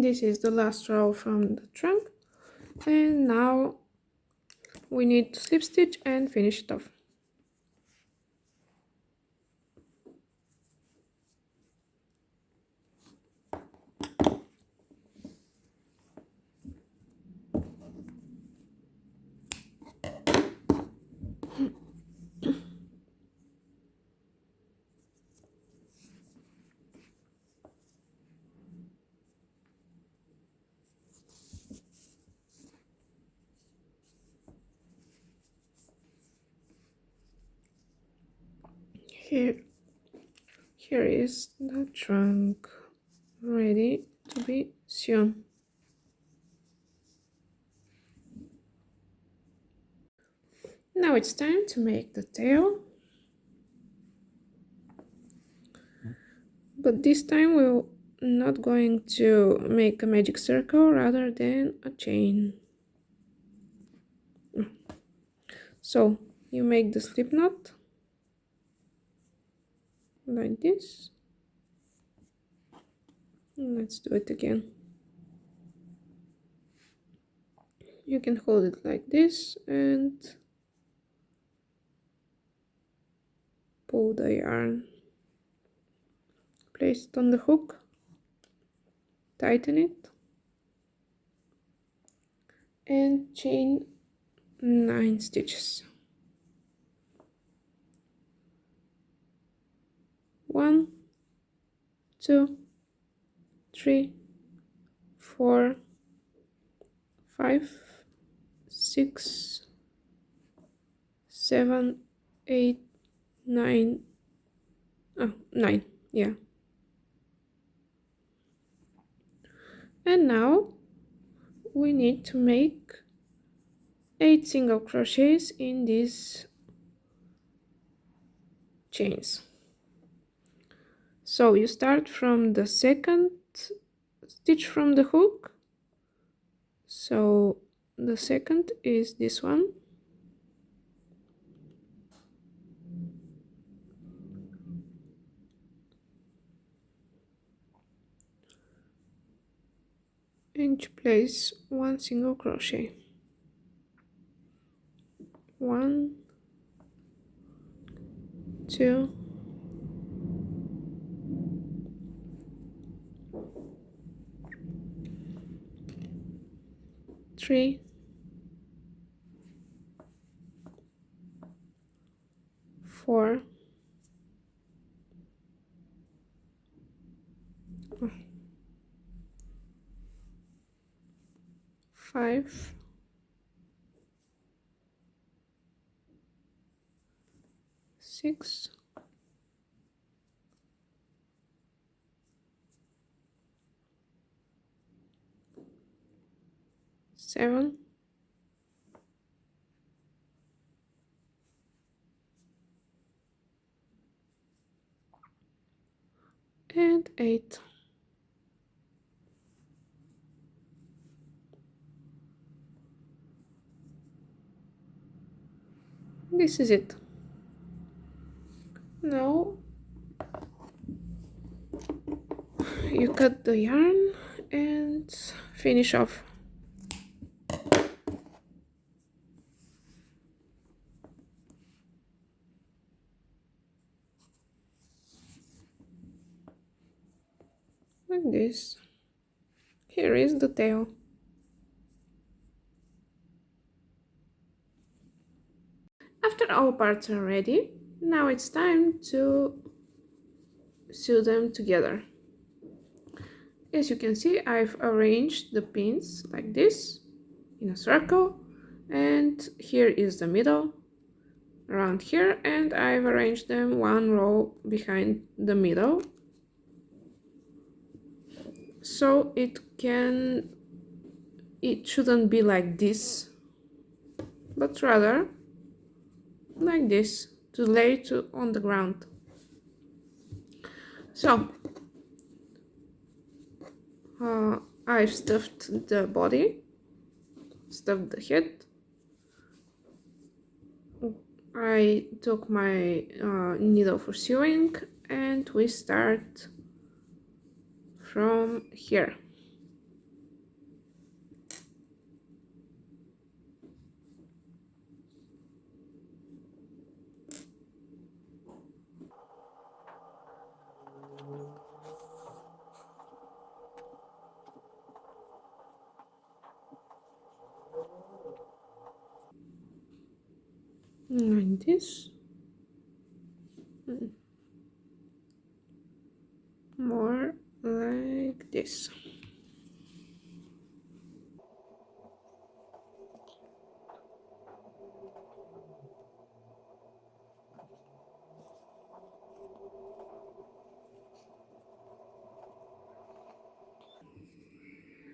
This is the last row from the trunk, and now we need to slip stitch and finish it off. Here is the trunk ready to be sewn. Now it's time to make the tail, but this time we're not going to make a magic circle rather than a chain. So you make the slip knot like this. Let's do it again. You can hold it like this and pull the yarn. Place it on the hook, tighten it, and chain 9 stitches. 1, 2, 3, 4, 5, 6, 7, 8, 9. Oh, 9, yeah. And now we need to make 8 single crochets in these chains. So you start from the second stitch from the hook. So the second is this one. And you place 1 single crochet. 1, 2, 3, 4, 5, 6, 7, and 8. This is it. Now you cut the yarn and finish off. Like this. Here is the tail. After all parts are ready, now it's time to sew them together. As you can see, I've arranged the pins like this in a circle, and here is the middle around here, and I've arranged them 1 row behind the middle, so it shouldn't be like this, but rather like this, to lay it on the ground. So I've stuffed the body, stuffed the head. I took my needle for sewing, and we start from here. like this, more like this.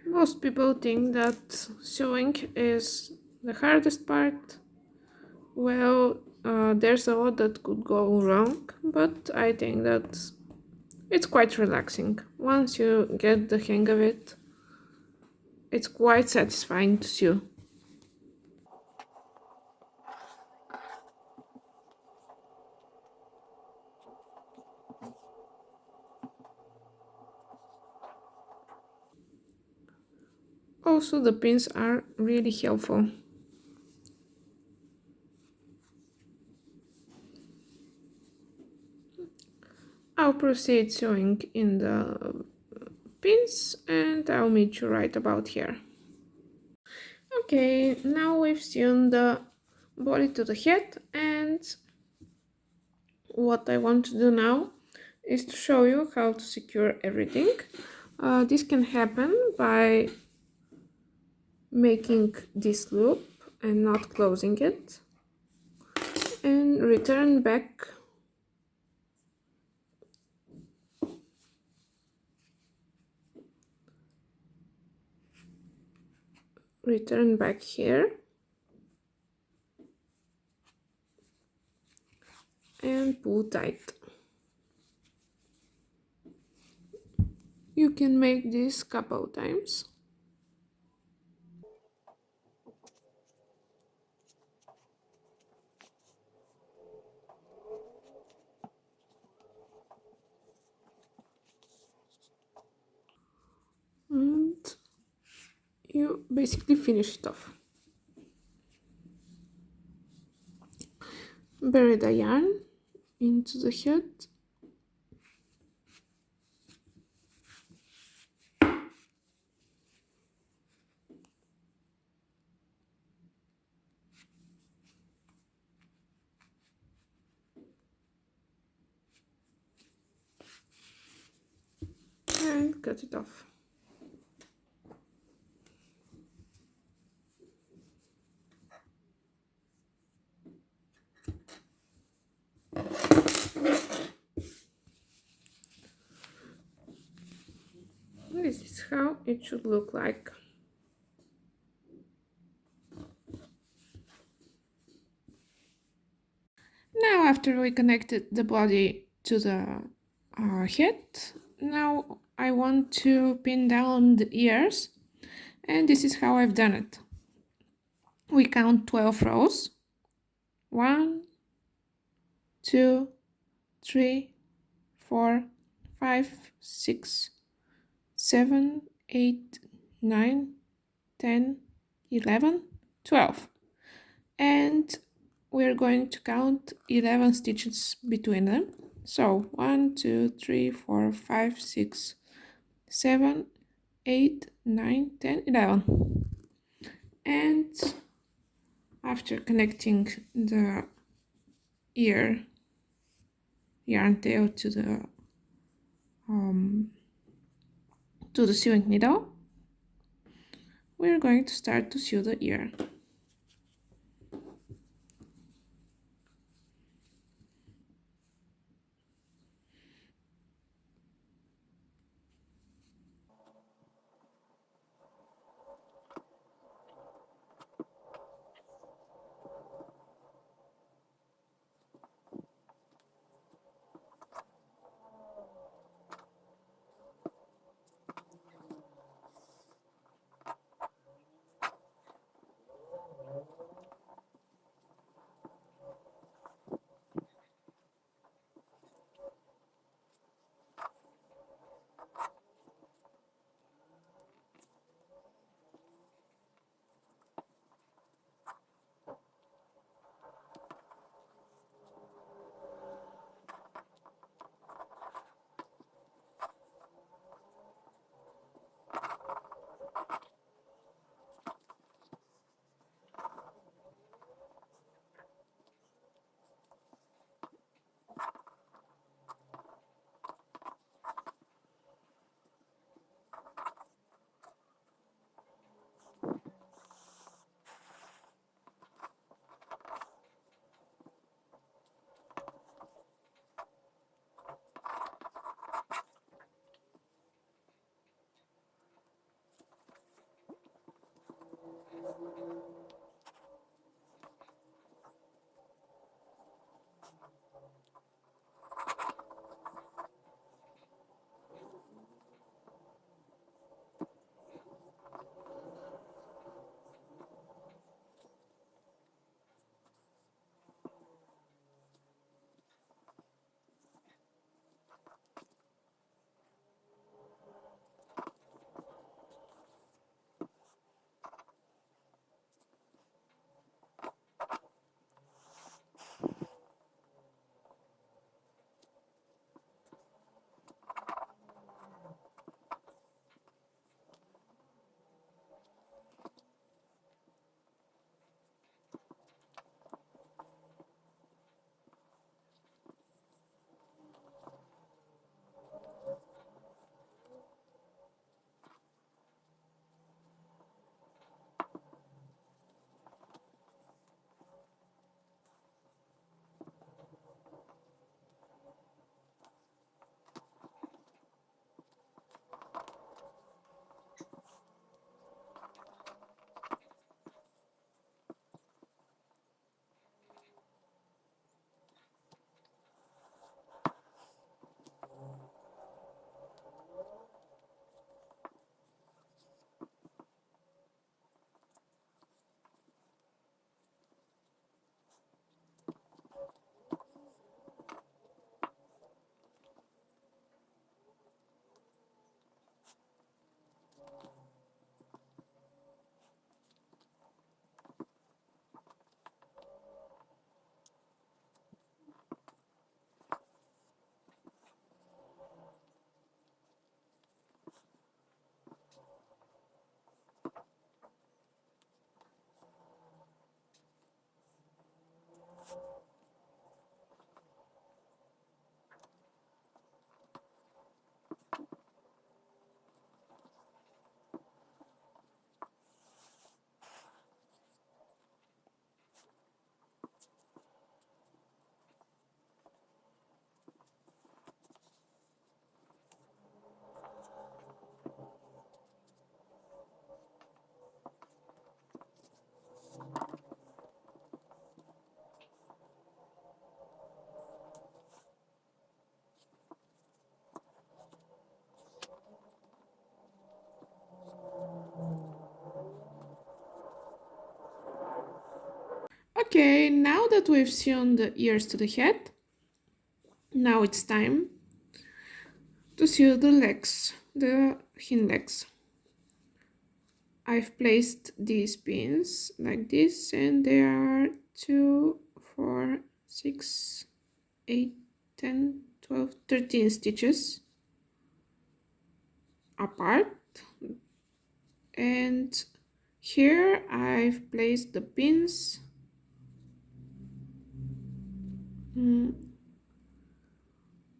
Most people think that sewing is the hardest part. Well, there's a lot that could go wrong, but I think that it's quite relaxing. Once you get the hang of it, it's quite satisfying to sew. Also, the pins are really helpful. I'll proceed sewing in the pins and I'll meet you right about here. Okay, now we've sewn the body to the head, and what I want to do now is to show you how to secure everything. This can happen by making this loop and not closing it, and return back here and pull tight. You can make this couple times. And you basically finish it off. Bury the yarn into the head. And cut it off. This is how it should look like. Now, after we connected the body to the head, now I want to pin down the ears, and this is how I've done it. We count 12 rows. 1, 2, 3, 4, 5, 6, 7, 8, 9, 10, 11, 12. And we're going to count 11 stitches between them. So 1, 2, 3, 4, 5, 6, 7, 8, 9, 10, 11. And after connecting the ear yarn tail to the sewing needle, we're going to start to sew the ear. Okay, now that we've sewn the ears to the head, now it's time to sew the legs, the hind legs. I've placed these pins like this, and there are 2, 4, 6, 8, 10, 12, 13 stitches apart. And here I've placed the pins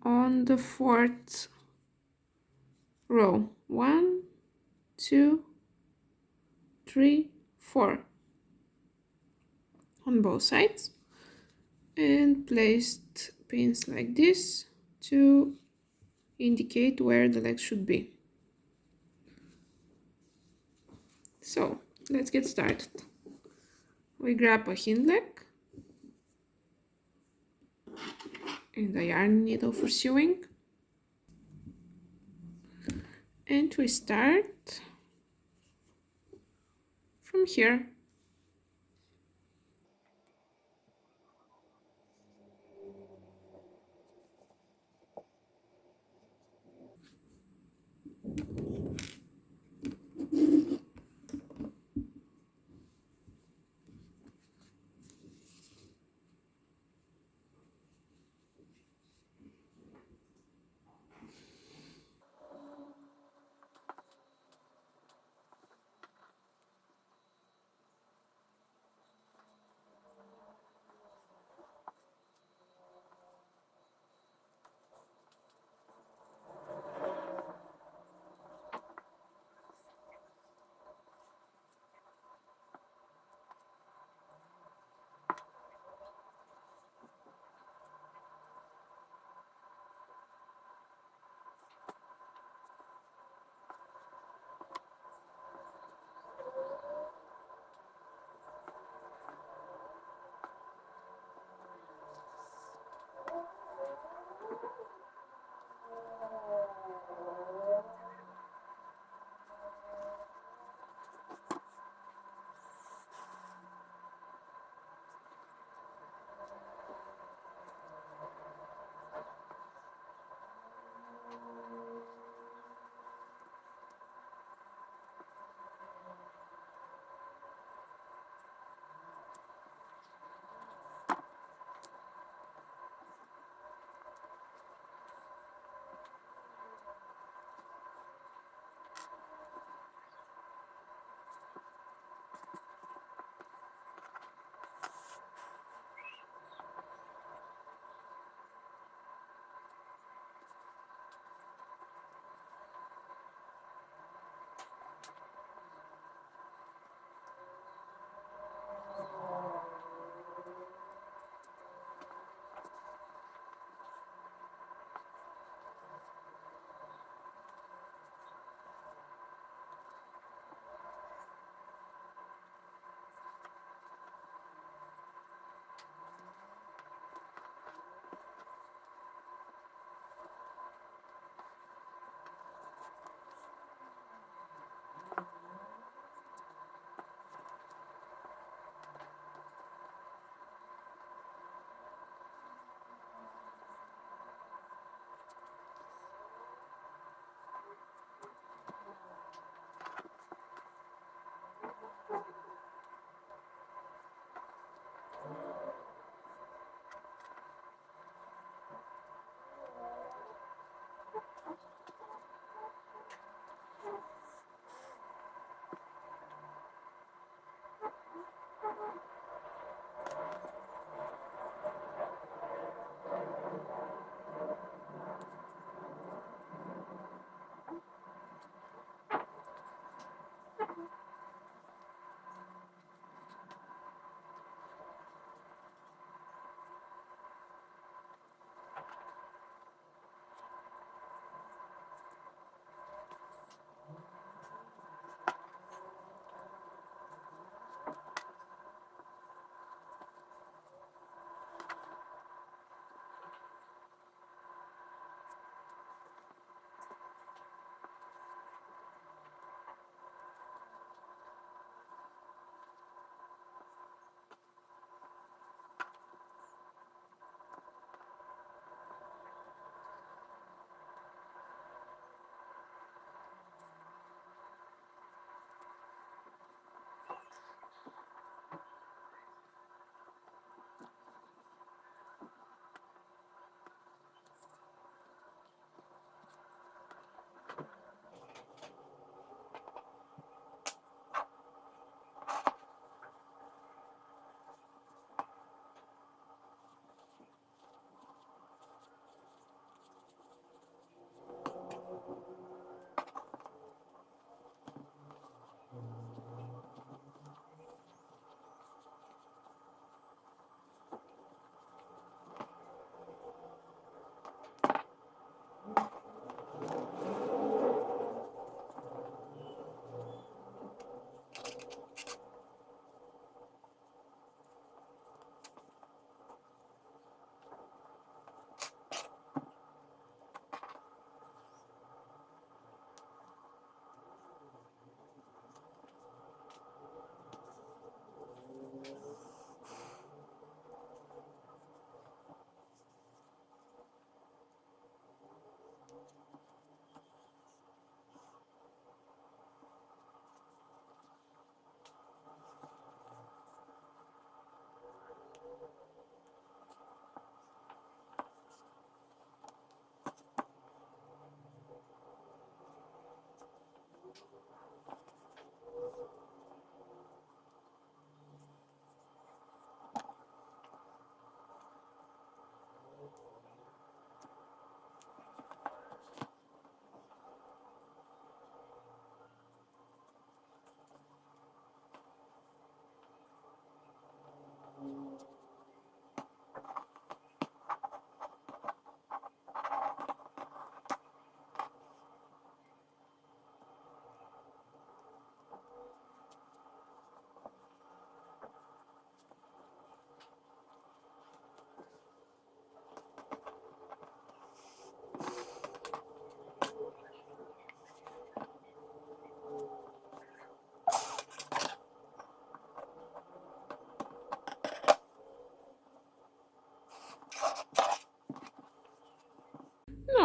on the 4th row. 1, 2, 3, 4 on both sides, and placed pins like this to indicate where the legs should be. So let's get started. We grab a hind leg and a yarn needle for sewing, and we start from here.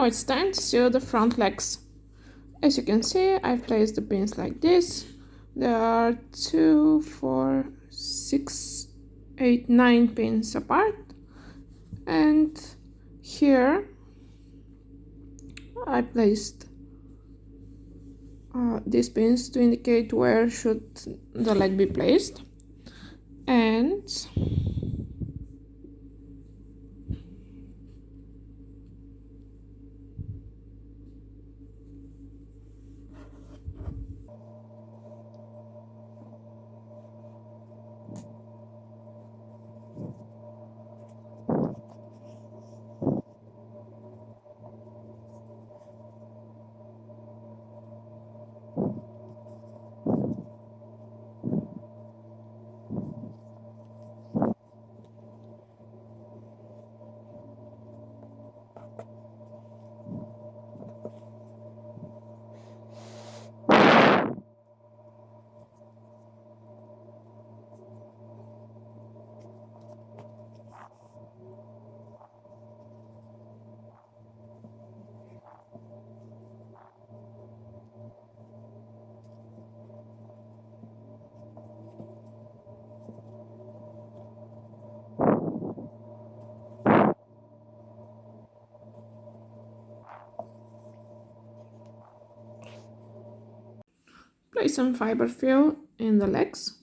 Now it's time to sew the front legs. As you can see, I've placed the pins like this. There are 2, 4, 6, 8, 9 pins apart, and here I placed these pins to indicate where should the leg be placed. And place some fiber fill in the legs.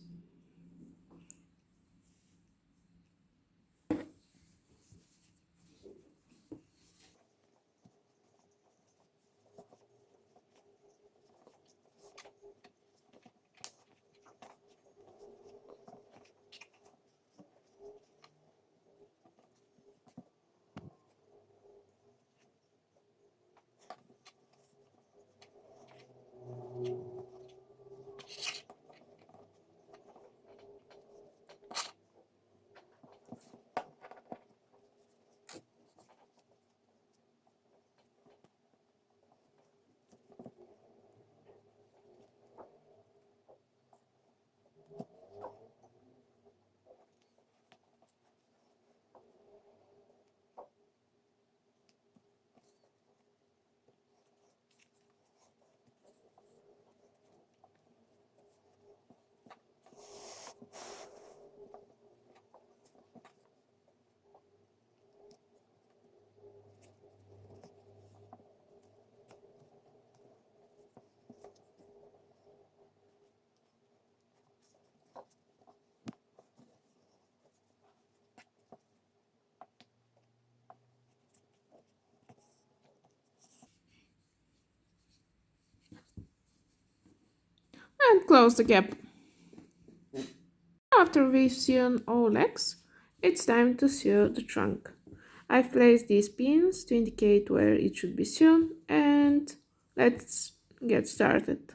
And close the gap. After we've sewn all legs, it's time to sew the trunk. I've placed these pins to indicate where it should be sewn, and let's get started.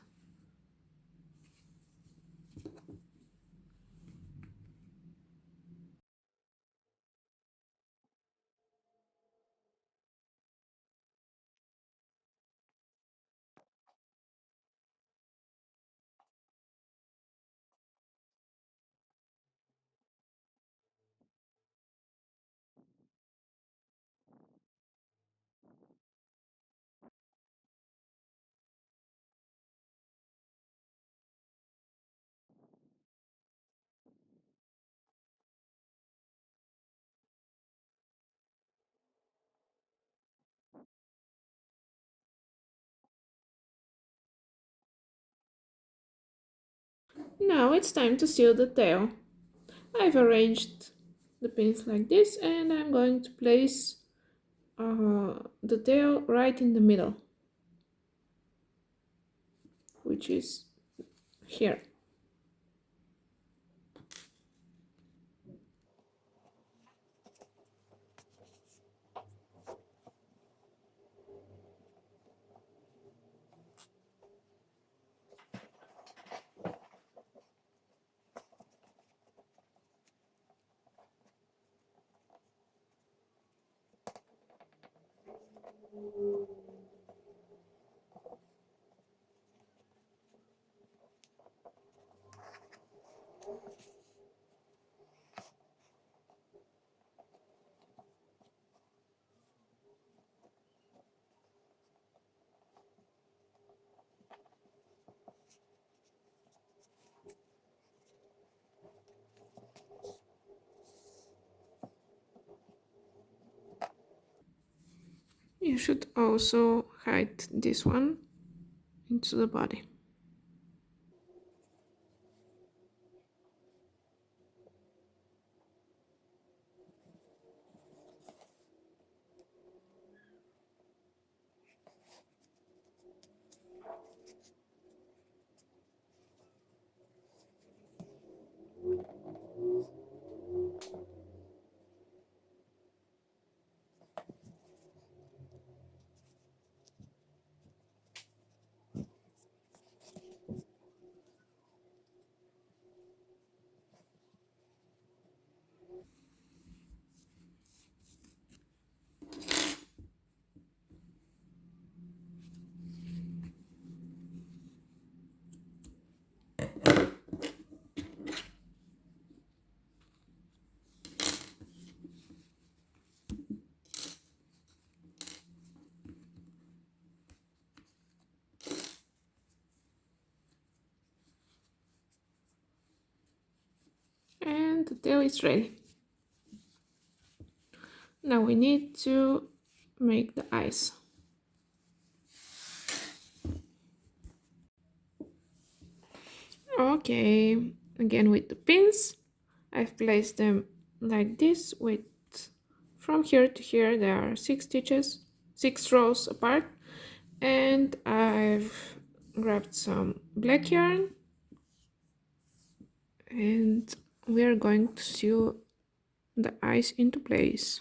Now it's time to sew the tail. I've arranged the pins like this, and I'm going to place the tail right in the middle, which is here. You should also hide this one into the body. And the tail is ready. Now we need to make the eyes. Okay, again with the pins, I've placed them like this with from here to here there are 6 stitches, 6 rows apart, and I've grabbed some black yarn and we are going to sew the eyes into place.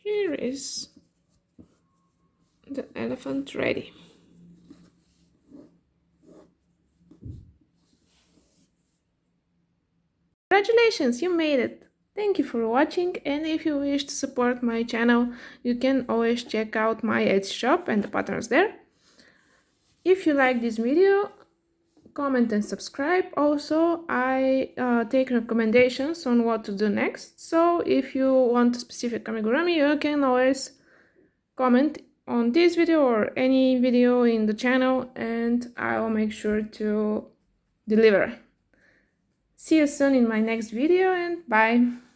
Here is the elephant ready. Congratulations, you made it! Thank you for watching, and if you wish to support my channel, you can always check out my Etsy shop and the patterns there. If you like this video, comment and subscribe. Also, I take recommendations on what to do next, so if you want a specific amigurumi, you can always comment on this video or any video in the channel and I'll make sure to deliver. See you soon in my next video and bye!